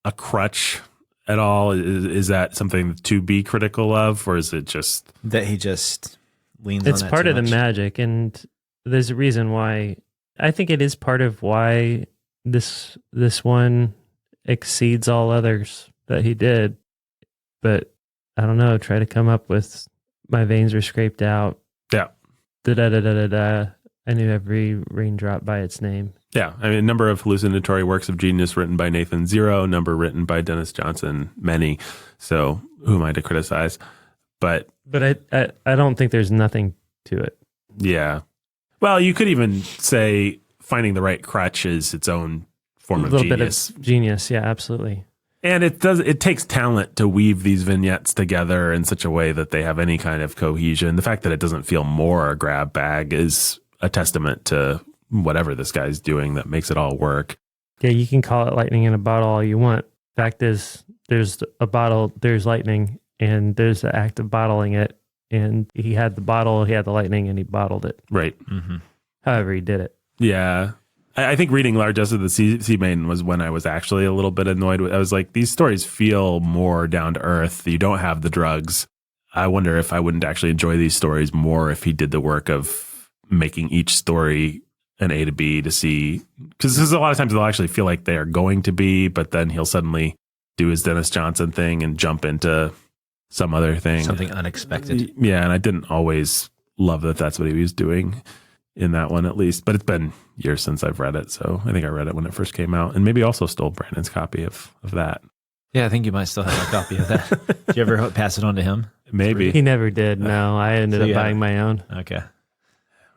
a crutch at all? Is that something to be critical of, or is it just that he just leans It's on that part too of the much? magic, and there's a reason why. I think it is part of why this one exceeds all others that he did. But I don't know, try to come up with my veins are scraped out. Yeah. Da-da-da-da-da-da. I knew every raindrop by its name. Yeah, I mean, a number of hallucinatory works of genius written by Nathan, 0, number written by Denis Johnson, many. So who am I to criticize? But I don't think there's nothing to it. yeah. Well, you could even say finding the right crutch is its own form A of little genius. bit of genius, yeah, absolutely. And it takes talent to weave these vignettes together in such a way that they have any kind of cohesion. The fact that it doesn't feel more a grab bag is a testament to whatever this guy's doing that makes it all work. Yeah, you can call it lightning in a bottle all you want. Fact is, there's a bottle, there's lightning, and there's the act of bottling it. And he had the bottle, he had the lightning, and he bottled it. Right. Mm-hmm. However he did it. Yeah. I think reading Largesse of the Sea Maiden was when I was actually a little bit annoyed with. I was like, these stories feel more down to earth. You don't have the drugs. I wonder if I wouldn't actually enjoy these stories more if he did the work of making each story an A to B to C. Because a lot of times they'll actually feel like they are going to be, but then he'll suddenly do his Denis Johnson thing and jump into some other thing. Something unexpected. Yeah, and I didn't always love that that's what he was doing in that one, at least. But it's been years since I've read it, so I think I read it when it first came out, and maybe also stole Brandon's copy of that. Yeah, I think you might still have a copy of that. Did you ever pass it on to him? Maybe. He never did, no. I ended So up yeah. buying my own. Okay.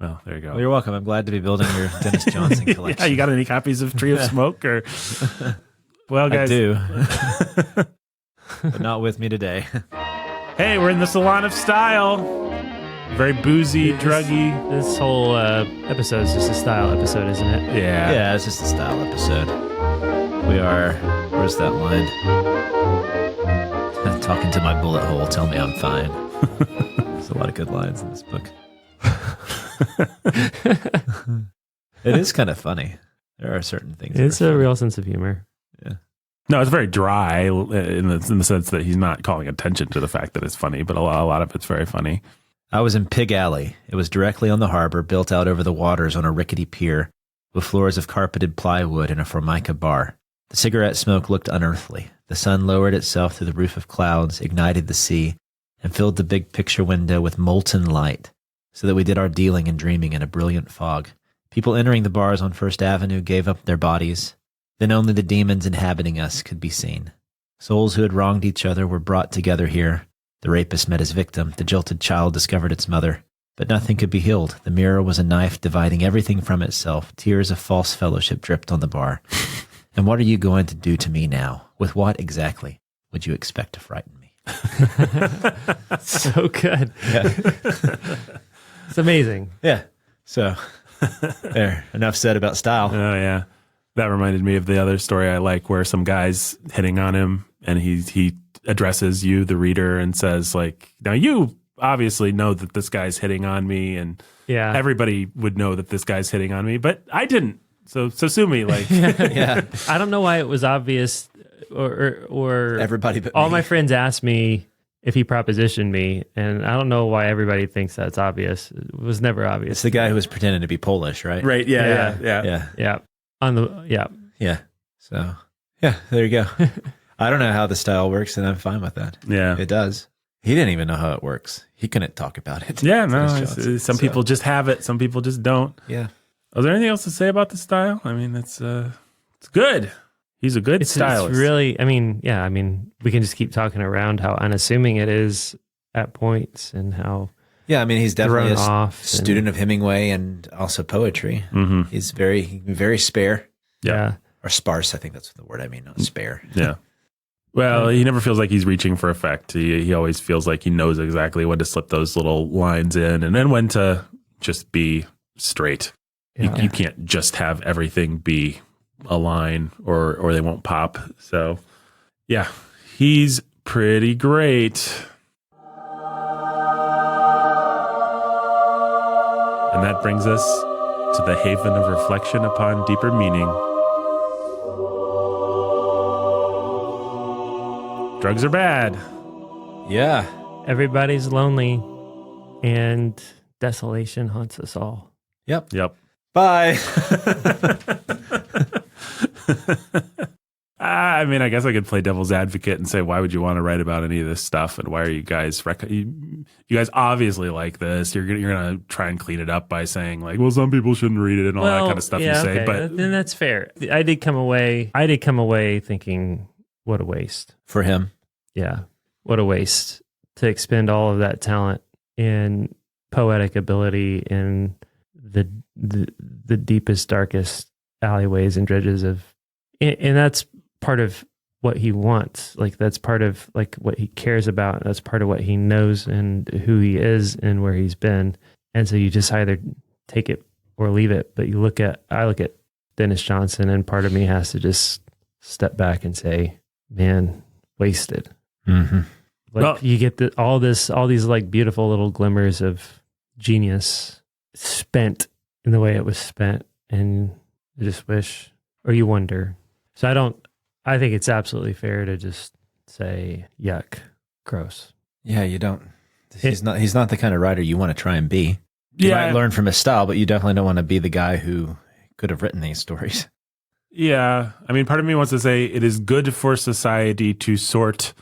Well, there you go. Well, you're welcome. I'm glad to be building your Denis Johnson collection. Yeah, you got any copies of Tree of Smoke? Or well, guys, I do. But not with me today. Hey, we're in the Salon of Style. Very boozy, druggy. This whole episode is just a style episode, isn't it? Yeah. Yeah, it's just a style episode. We are, where's that line? Talking to my bullet hole, tell me I'm fine. There's a lot of good lines in this book. It is kind of funny. There are certain things. that It's are a funny. real sense of humor. Yeah. No, it's very dry in the sense that he's not calling attention to the fact that it's funny, but a lot of it's very funny. I was in Pig Alley. It was directly on the harbor, built out over the waters on a rickety pier, with floors of carpeted plywood and a formica bar. The cigarette smoke looked unearthly. The sun lowered itself through the roof of clouds, ignited the sea, and filled the big picture window with molten light, so that we did our dealing and dreaming in a brilliant fog. People entering the bars on First Avenue gave up their bodies. Then only the demons inhabiting us could be seen. Souls who had wronged each other were brought together here. The rapist met his victim. The jilted child discovered its mother. But nothing could be healed. The mirror was a knife dividing everything from itself. Tears of false fellowship dripped on the bar. And what are you going to do to me now? With what exactly would you expect to frighten me? So good. Yeah. It's amazing. Yeah. So, there. Enough said about style. Oh, yeah. That reminded me of the other story I like where some guy's hitting on him and he addresses you, the reader, and says, like, now you obviously know that this guy's hitting on me, and Yeah. everybody would know that this guy's hitting on me, but I didn't. So sue me. Like, Yeah. I don't know why it was obvious or Everybody but all me. my friends asked me if he propositioned me, and I don't know why everybody thinks that's obvious. It was never It's obvious. the guy who was pretending to be Polish, right? right. Yeah. Yeah. Yeah. Yeah. So, yeah, there you go. I don't know how the style works, and I'm fine with that. Yeah. It does. He didn't even know how it works. He couldn't talk about it. Yeah, no, Dennis Johnson. some So, people just have it. Some people just don't. Yeah. Is there anything else to say about the style? I mean, it's good. He's a good stylist. It's really, I mean, we can just keep talking around how unassuming it is at points and how Yeah, I mean, he's definitely thrown a off. student of Hemingway and also poetry. Mm-hmm. He's very, very spare. Yeah. Or sparse, I think that's the word I mean, not spare. Yeah. Well, he never feels like he's reaching for effect. He always feels like he knows exactly when to slip those little lines in and then when to just be straight. Yeah. You can't just have everything be a line or they won't pop. So, yeah, he's pretty great. And that brings us to the haven of reflection upon deeper meaning. Drugs are bad. Yeah. Everybody's lonely, and desolation haunts us all. Yep. Bye. I I mean, I guess I could play devil's advocate and say, why would you want to write about any of this stuff? And why are you guys, you guys obviously like this. You're going to try and clean it up by saying like, well, some people shouldn't read it and all that kind of stuff you say. Okay. But then that's fair. I did come away thinking, what a waste. For him. Yeah. What a waste to expend all of that talent and poetic ability in the deepest, darkest alleyways and dredges of, and that's part of what he wants. Like that's part of like what he cares about. That's part of what he knows and who he is and where he's been. And so you just either take it or leave it. But I look at Denis Johnson, and part of me has to just step back and say, man, wasted. Mm-hmm. Like Well, you get all these like beautiful little glimmers of genius spent in the way it was spent, and you just wish, or you wonder. So I think it's absolutely fair to just say, yuck, gross. Yeah, you don't. He's not the kind of writer you want to try and be. You might learn from his style, but you definitely don't want to be the guy who could have written these stories. Yeah. I mean, part of me wants to say it is good for society to sort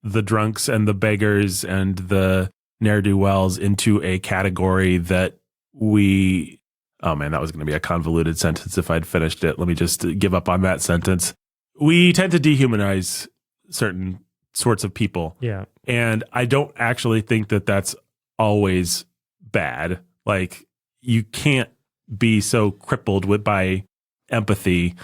the drunks and the beggars and the ne'er-do-wells into a category that oh man, that was going to be a convoluted sentence if I'd finished it. Let me just give up on that sentence. We tend to dehumanize certain sorts of people. Yeah. And I don't actually think that that's always bad. Like, you can't be so crippled by empathy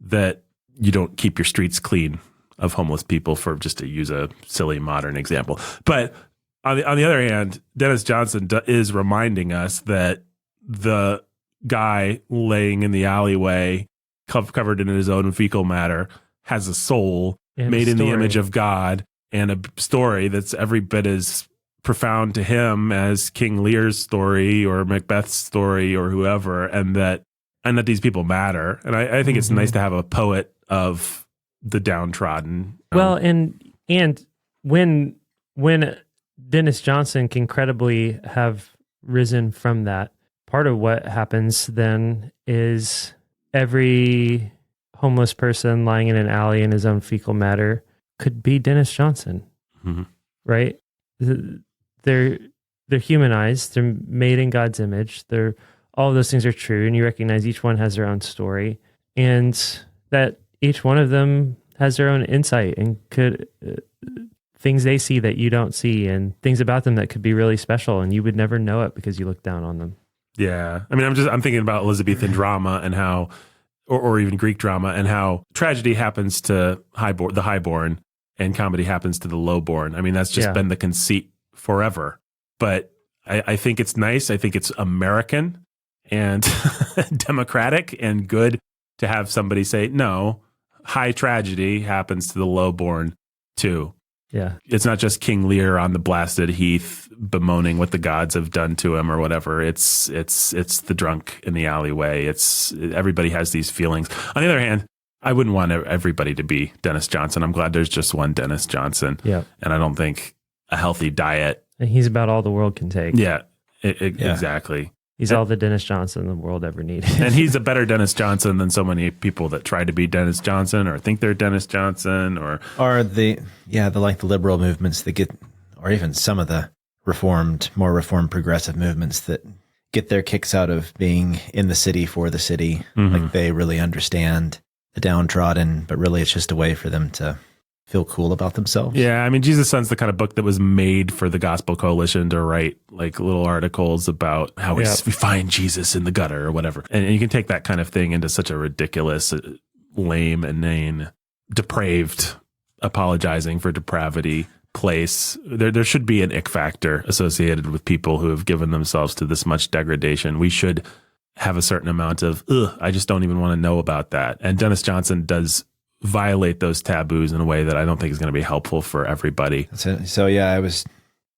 that you don't keep your streets clean of homeless people, for just to use a silly modern example. But on the other hand, Denis Johnson is reminding us that the guy laying in the alleyway covered in his own fecal matter has a soul And made in the story. image of God, and a story that's every bit as profound to him as King Lear's story or Macbeth's story or whoever, and that these people matter. And I think it's nice to have a poet of the downtrodden. Well, and when Denis Johnson can credibly have risen from that, part of what happens then is every homeless person lying in an alley in his own fecal matter could be Denis Johnson, right? They're humanized. They're made in God's image. All of those things are true, and you recognize each one has their own story, and that each one of them has their own insight and could things they see that you don't see, and things about them that could be really special, and you would never know it because you look down on them. Yeah. I mean, I'm thinking about Elizabethan drama and how, or even Greek drama, and how tragedy happens to the highborn and comedy happens to the lowborn. I mean, that's just been the conceit forever. But I think it's nice. I think it's American and democratic and good to have somebody say, no, high tragedy happens to the lowborn too. Yeah. It's not just King Lear on the blasted heath bemoaning what the gods have done to him or whatever. It's the drunk in the alleyway. Everybody has these feelings. On the other hand, I wouldn't want everybody to be Denis Johnson. I'm glad there's just one Denis Johnson. Yeah. And I don't think a healthy diet. And he's about all the world can take. Yeah, exactly. He's all the Denis Johnson the world ever needed. And he's a better Denis Johnson than so many people that try to be Denis Johnson or think they're Denis Johnson or the liberal movements that get, or even some of the more reformed progressive movements that get their kicks out of being in the city for the city. Like they really understand the downtrodden, but really it's just a way for them to feel cool about themselves. Yeah, I mean, Jesus Son's the kind of book that was made for the Gospel Coalition to write like little articles about how we find Jesus in the gutter or whatever. And you can take that kind of thing into such a ridiculous, lame, inane, depraved apologizing for depravity place. There should be an ick factor associated with people who have given themselves to this much degradation. We should have a certain amount of, I just don't even want to know about that. And Denis Johnson does violate those taboos in a way that I don't think is going to be helpful for everybody. So yeah,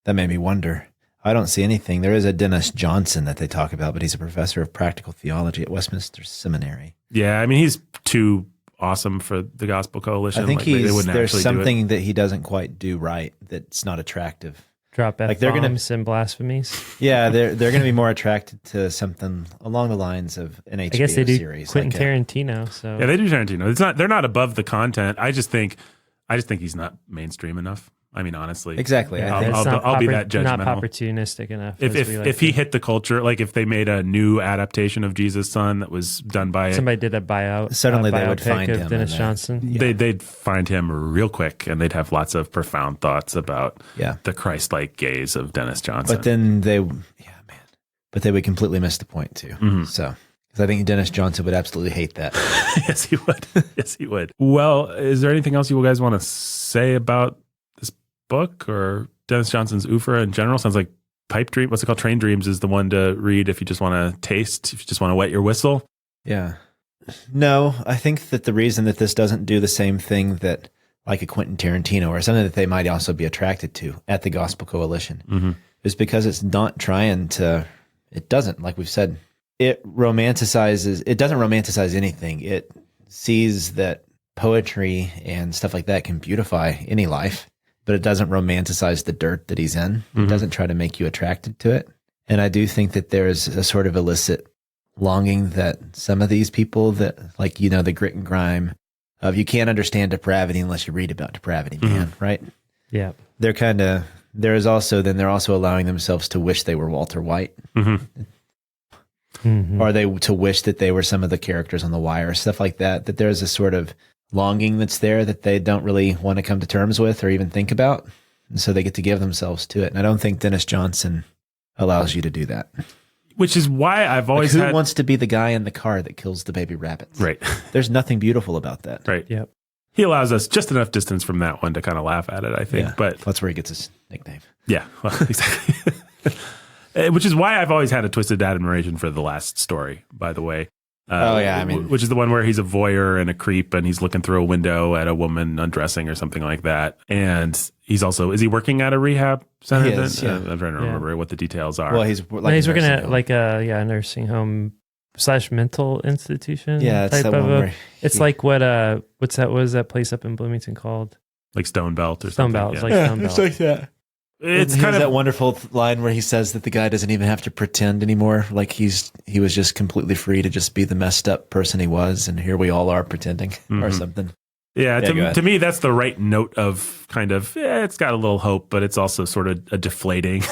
that made me wonder. I don't see anything. There is a Denis Johnson that they talk about, but he's a professor of practical theology at Westminster Seminary. Yeah, I mean, he's too awesome for the Gospel Coalition. I think they wouldn't there's actually something that he doesn't quite do right that's not attractive. Drop Like they're gonna- F-bombs and blastemies. Yeah, they're going to be more attracted to something along the lines of an HBO I guess they do series. Quentin like Tarantino. So Yeah, they do Tarantino. They're not above the content. I just think he's not mainstream enough. I mean, honestly. Exactly. I think I'll be that Not judgmental. opportunistic enough. as we like If to- he hit the culture, like if they made a new adaptation of Jesus' Son that was done by somebody did a buyout, Suddenly they would biopic find of him Denis in that. Johnson. they'd find him real quick, and they'd have lots of profound thoughts about the Christ-like gaze of Denis Johnson. But then but they would completely miss the point too. Mm-hmm. So, because I think Denis Johnson would absolutely hate that. Yes, he would. Yes, he would. Well, is there anything else you guys want to say about this book or Denis Johnson's oeuvre in general? Sounds like Pipe Dream. What's it called? Train Dreams is the one to read if you just want to taste, if you just want to wet your whistle. Yeah. No, I think that the reason that this doesn't do the same thing that like a Quentin Tarantino or something that they might also be attracted to at the Gospel Coalition is because it's not trying to, it doesn't, like we've said, it doesn't romanticize anything. It sees that poetry and stuff like that can beautify any life, but it doesn't romanticize the dirt that he's in. It doesn't try to make you attracted to it. And I do think that there's a sort of illicit longing that some of these people that, like, you know, the grit and grime of you can't understand depravity unless you read about depravity, man, right? Yeah. They're also allowing themselves to wish they were Walter White. Or to wish that they were some of the characters on The Wire, stuff like that, that there's a sort of longing that's there that they don't really want to come to terms with or even think about. And so they get to give themselves to it. And I don't think Denis Johnson allows you to do that. Which is why I've always who wants to be the guy in the car that kills the baby rabbits? Right. There's nothing beautiful about that. Right. Yep. He allows us just enough distance from that one to kind of laugh at it, I think. Yeah, but that's where he gets his nickname. Yeah, well, exactly. Which is why I've always had a twisted admiration for the last story, by the way. Which is the one where he's a voyeur and a creep, and he's looking through a window at a woman undressing or something like that. And he's also, is he working at a rehab center? He is, yeah. I'm trying to remember what the details are. Well, he's working at like a nursing home / mental institution. Yeah, it's type that of one where it's like what is that place up in Bloomington called? Like Stone Belt or Stone something. Belt. It's like Stone Belt. It's like that. It's kind kind of of that wonderful line where he says that the guy doesn't even have to pretend anymore. Like he was just completely free to just be the messed up person he was, and here we all are pretending or something. Yeah, Yeah, to me, that's the right note of kind of, it's got a little hope, but it's also sort of a deflating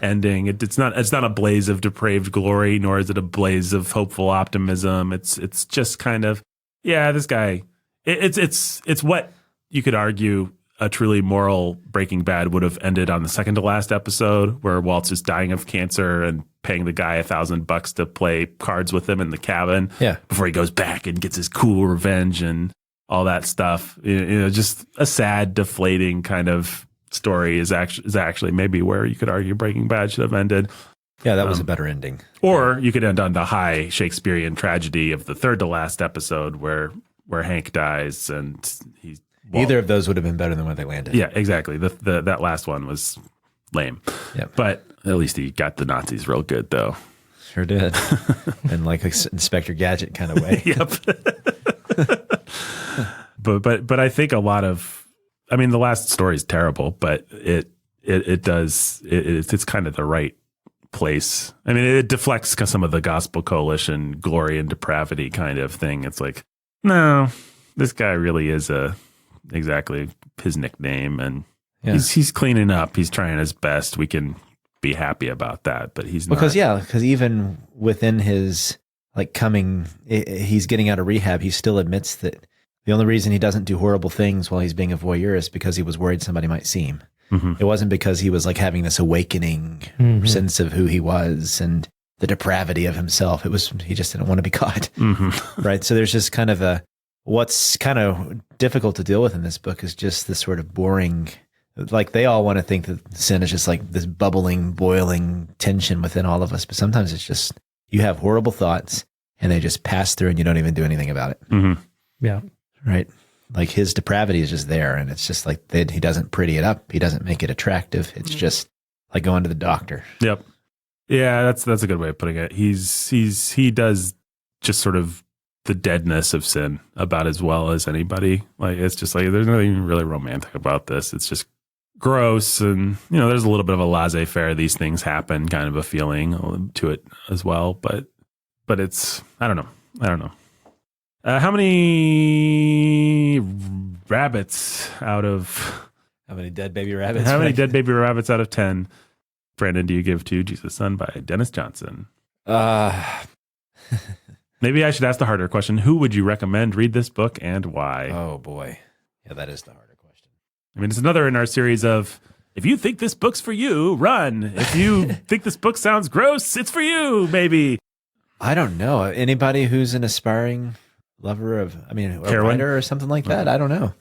ending. It's not a blaze of depraved glory, nor is it a blaze of hopeful optimism. It's just kind of, this guy, it's what you could argue a truly moral Breaking Bad would have ended on the second to last episode, where Walt's is dying of cancer and paying the guy $1,000 to play cards with him in the cabin before he goes back and gets his cool revenge and all that stuff. Just a sad, deflating kind of story is actually maybe where you could argue Breaking Bad should have ended. Yeah, that was a better ending. Or you could end on the high Shakespearean tragedy of the third to last episode where Hank dies and he's either of those would have been better than where they landed. Yeah, exactly. That last one was lame. Yeah, but at least he got the Nazis real good, though. Sure did, in like an Inspector Gadget kind of way. Yep. But I think a lot of, I mean, the last story is terrible, but it's kind of the right place. I mean, it deflects some of the Gospel Coalition glory and depravity kind of thing. It's like, no, this guy really is exactly his nickname, and he's cleaning up. He's trying his best. We can be happy about that, but he's not. Because even within his he's getting out of rehab, he still admits that the only reason he doesn't do horrible things while he's being a voyeur is because he was worried somebody might see him. It wasn't because he was like having this awakening sense of who he was and the depravity of himself. It was, he just didn't want to be caught. Right. So there's just kind of what's kind of difficult to deal with in this book is just this sort of boring, like they all want to think that sin is just like this bubbling, boiling tension within all of us. But sometimes it's just, you have horrible thoughts and they just pass through and you don't even do anything about it. Mm-hmm. Yeah. Right. Like his depravity is just there. And it's just like, he doesn't pretty it up. He doesn't make it attractive. It's just like going to the doctor. Yep. Yeah, that's a good way of putting it. He does just sort of the deadness of sin about as well as anybody. Like, it's just like, there's nothing really romantic about this. It's just gross. And, there's a little bit of a laissez-faire. These things happen kind of a feeling to it as well. But it's, I don't know. How many rabbits out of... How many dead baby rabbits? How many dead baby rabbits out of 10, Brandon, do you give to Jesus' Son by Denis Johnson? Maybe I should ask the harder question. Who would you recommend read this book and why? Oh, boy. Yeah, that is the harder question. I mean, it's another in our series of, if you think this book's for you, run. If you think this book sounds gross, it's for you, maybe. I don't know. Anybody who's an aspiring lover of, a writer or something like that? I don't know.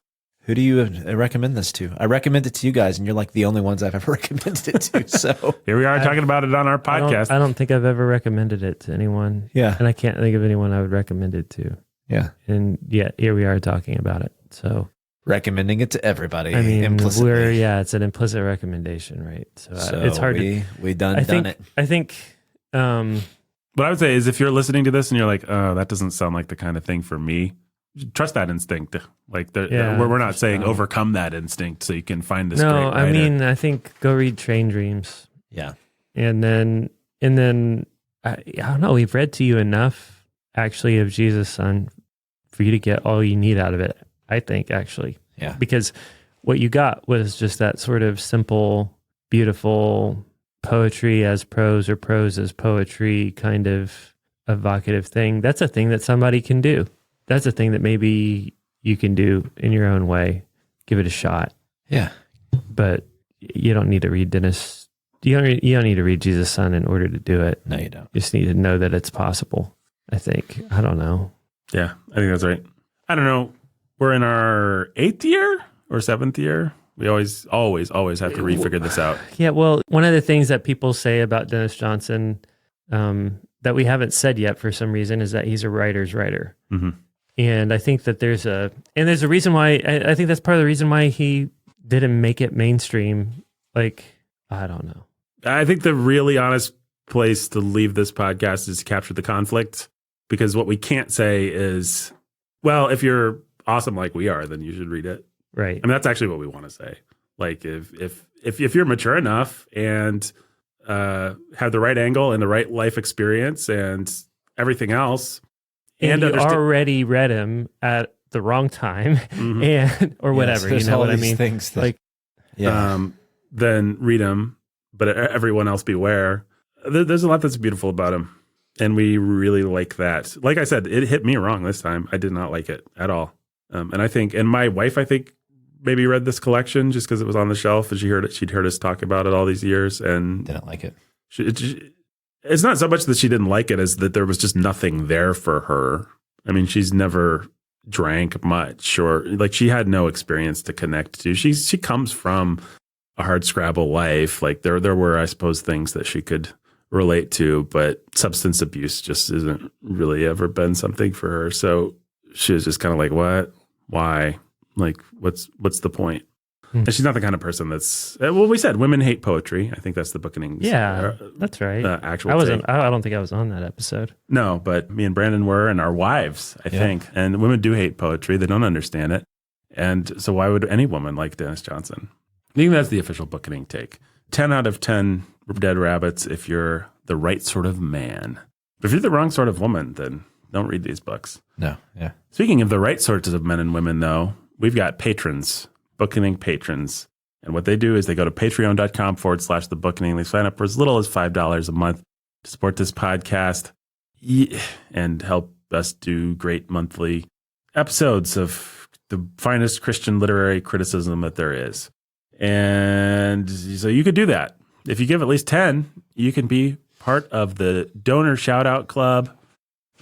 Who do you recommend this to? I recommend it to you guys, and you're like the only ones I've ever recommended it to. So here we are talking about it on our podcast. I don't think I've ever recommended it to anyone. Yeah. And I can't think of anyone I would recommend it to. Yeah. And yet here we are talking about it. So recommending it to everybody. I mean, implicitly. it's an implicit recommendation, right? So it's hard we done it. I think what I would say is, if you're listening to this and you're like, oh, that doesn't sound like the kind of thing for me, trust that instinct. Like, we're not saying overcome that instinct so you can find this great writer. I mean, I think go read Train Dreams. Yeah. And then I don't know, we've read to you enough actually of Jesus' Son for you to get all you need out of it, I think, actually. Yeah. Because what you got was just that sort of simple, beautiful poetry as prose or prose as poetry kind of evocative thing. That's a thing that somebody can do. That's a thing that maybe you can do in your own way. Give it a shot. Yeah. But you don't need to read Denis. You don't need to read Jesus' Son in order to do it. No, you don't. You just need to know that it's possible, I think. I don't know. Yeah, I think that's right. I don't know. We're in our 8th year or 7th year. We always have to refigure this out. Yeah, well, one of the things that people say about Denis Johnson that we haven't said yet for some reason is that he's a writer's writer. Mm-hmm. And I think that there's a reason why, I think that's part of the reason why he didn't make it mainstream. Like, I don't know. I think the really honest place to leave this podcast is to capture the conflict, because what we can't say is, well, if you're awesome like we are, then you should read it. Right. I mean, that's actually what we want to say. Like, if you're mature enough and have the right angle and the right life experience and everything else, and you already read him at the wrong time, mm-hmm. and or whatever, you know what I mean? Things that, like, then read him. But everyone else beware. There's a lot that's beautiful about him, and we really like that. Like I said, it hit me wrong this time. I did not like it at all. And my wife, I think, maybe read this collection just because it was on the shelf, and she'd heard us talk about it all these years, and didn't like it. It's not so much that she didn't like it as that there was just nothing there for her. I mean, she's never drank much, or like she had no experience to connect to. She comes from a hard scrabble life. Like there were, I suppose, things that she could relate to, but substance abuse just isn't really ever been something for her. So she was just kind of like, what? Why? Like, what's the point? And she's not the kind of person that's, well, we said women hate poetry. I think that's the Bookening. Yeah, that's right. Actual I don't think I was on that episode. No, but me and Brandon were, and our wives, I think. And women do hate poetry. They don't understand it. And so why would any woman like Denis Johnson? I think that's the official Bookening take. 10 out of 10 dead rabbits if you're the right sort of man. But if you're the wrong sort of woman, then don't read these books. No, yeah. Speaking of the right sorts of men and women, though, we've got patrons, Bookening patrons. And what they do is they go to patreon.com/the Bookening. They sign up for as little as $5 a month to support this podcast and help us do great monthly episodes of the finest Christian literary criticism that there is. And so you could do that. If you give at least 10, you can be part of the donor shout out club.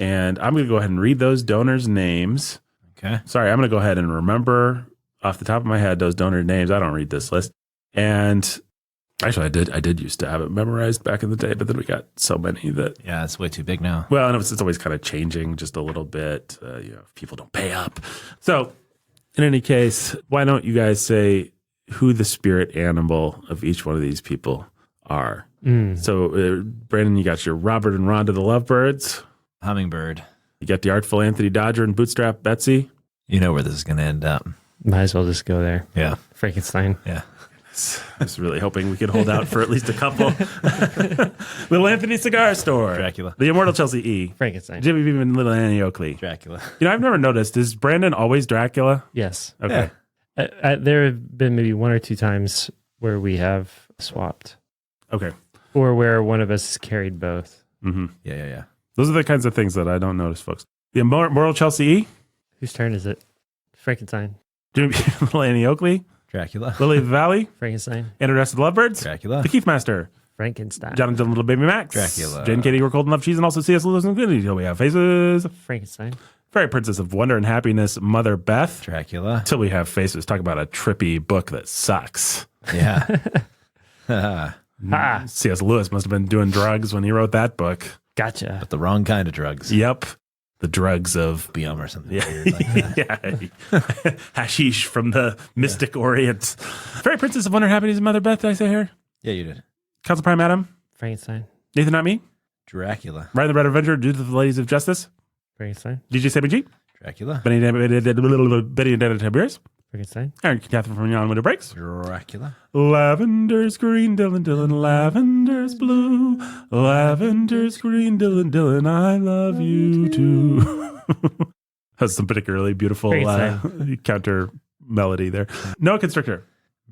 And I'm going to go ahead and read those donors' names. Okay. Sorry, I'm going to go ahead and remember off the top of my head those donor names. I don't read this list. And actually, I did used to have it memorized back in the day, but then we got so many that. Yeah, it's way too big now. Well, and it's always kind of changing just a little bit. If people don't pay up. So, in any case, why don't you guys say who the spirit animal of each one of these people are? So, Brandon, you got your Robert and Rhonda the Lovebirds. Hummingbird. You got the artful Anthony Dodger and Bootstrap Betsy. You know where this is going to end up. Might as well just go there. Yeah. Frankenstein. Yeah. I was really hoping we could hold out for at least a couple. Little Anthony Cigar Store. Dracula. The Immortal Chelsea E. Frankenstein. Jimmy Beam and Little Annie Oakley. Dracula. I've never noticed. Is Brandon always Dracula? Yes. Okay. There have been maybe one or two times where we have swapped, Okay. or where one of us has carried both. Mm-hmm. Yeah. Those are the kinds of things that I don't notice, folks. The Immortal Chelsea E. Whose turn is it? Frankenstein. Jimmy Beam and Little Annie Oakley. Dracula. Lily of the Valley. Frankenstein. And the rest of the Lovebirds. Dracula. The Keith Master. Frankenstein. John and Little Baby Max. Dracula. Jane, Katie, We're Cold and Love Cheese, and also C.S. Lewis and Goody. We have Faces. Frankenstein. Fairy Princess of Wonder and Happiness, Mother Beth. Dracula. Till we have Faces. Talk about a trippy book that sucks. Yeah. Ha! C.S. Lewis must have been doing drugs when he wrote that book. Gotcha. But the wrong kind of drugs. Yep. The drugs of Bium or something yeah, weird like that. yeah. Hashish from the mystic Orient. Fairy Princess of Wonder and Happiness, Mother Beth, did I say her? Yeah, you did. Council Prime Adam. Frankenstein. Nathan Not Me. Dracula. Ryan the Red Avenger, Judith of the Ladies of Justice. Frankenstein. DJ Sammy G. Dracula. Betty and Dana Tiberius. Frankenstein. Aaron Catherine from Yon Winter Breaks. Dracula. Lavender's green, Dylan, lavender's blue. Lavender's green, Dylan, I love you too. Has some particularly beautiful counter melody there. Noah Constrictor.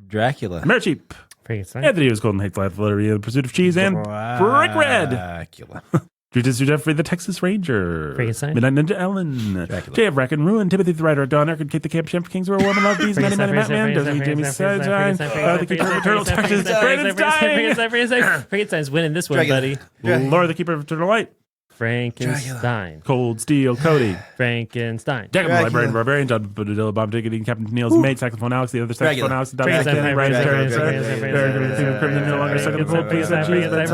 Dracula. Mare Cheap. Frankenstein. Anthony was Golden Hates Life, Fluttery, The Pursuit of Cheese, and Brick Red. Dracula. Jujitsu Jeffrey, the Texas Ranger. Frankenstein. Midnight Ninja Ellen. Dracula. Jay of Wreck and Ruin. Timothy the Writer, Don Erkin, Kate the Camp Champ, Kings Were Warm and Love Bees, Manny Batman, Dozy, Jamie Sunshine, the Keeper of Eternal Texas, Brandon's dying. Frankenstein's winning this one, Dracula. buddy. Laura the Keeper of Eternal Light. Frankenstein. Cold Steel Cody. Frankenstein. Jacob the Dracula. Librarian Barbarian. John Bodilla, Bob Diggity, Captain Neil's mate, Saxophone Alex, the other Saxophone Dracula. Alex, Don Frankenstein, Kenny, Ryan Frankenstein, Sarah, Frankenstein, Crimson no longer stuck in the cold piece of cheese, but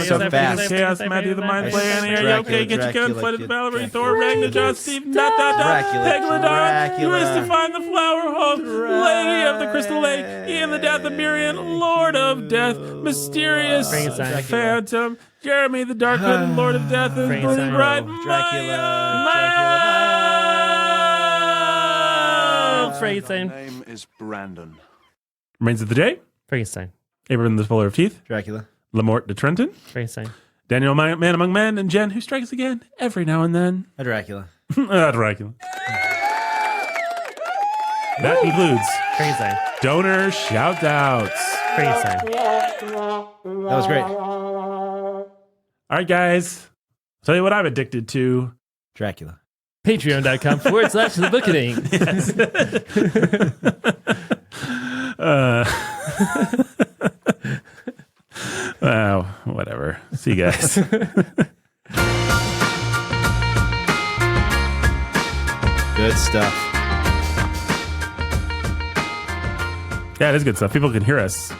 so fast. Chaos, Matthew the Mind Flayer, Annie, are you okay? Get your gun, flooded Valerie, Thor, Ragnar, John, Steve, Pegladon, you wish to find the flower home, Lady of the Crystal Lake, Ian the Death of Miriam, Lord of Death, Mysterious Frankenstein. Phantom, Jeremy the Dark Hood, Lord of Death, and Frankenstein. Bright Frankenstein. My name is Brandon. Remains of the Day, Frankenstein. Abraham the Fuller of Teeth, Dracula. Lamort de Trenton, Frankenstein. Daniel Man Among Men, and Jen, who strikes again every now and then. A Dracula. Dracula. That includes Frankenstein. donor shout outs. Frankenstein. That was great. All right, guys. Tell you what I'm addicted to. Dracula. Patreon.com/the Bookening. Wow, whatever. See you guys. Good stuff. Yeah, it is good stuff. People can hear us.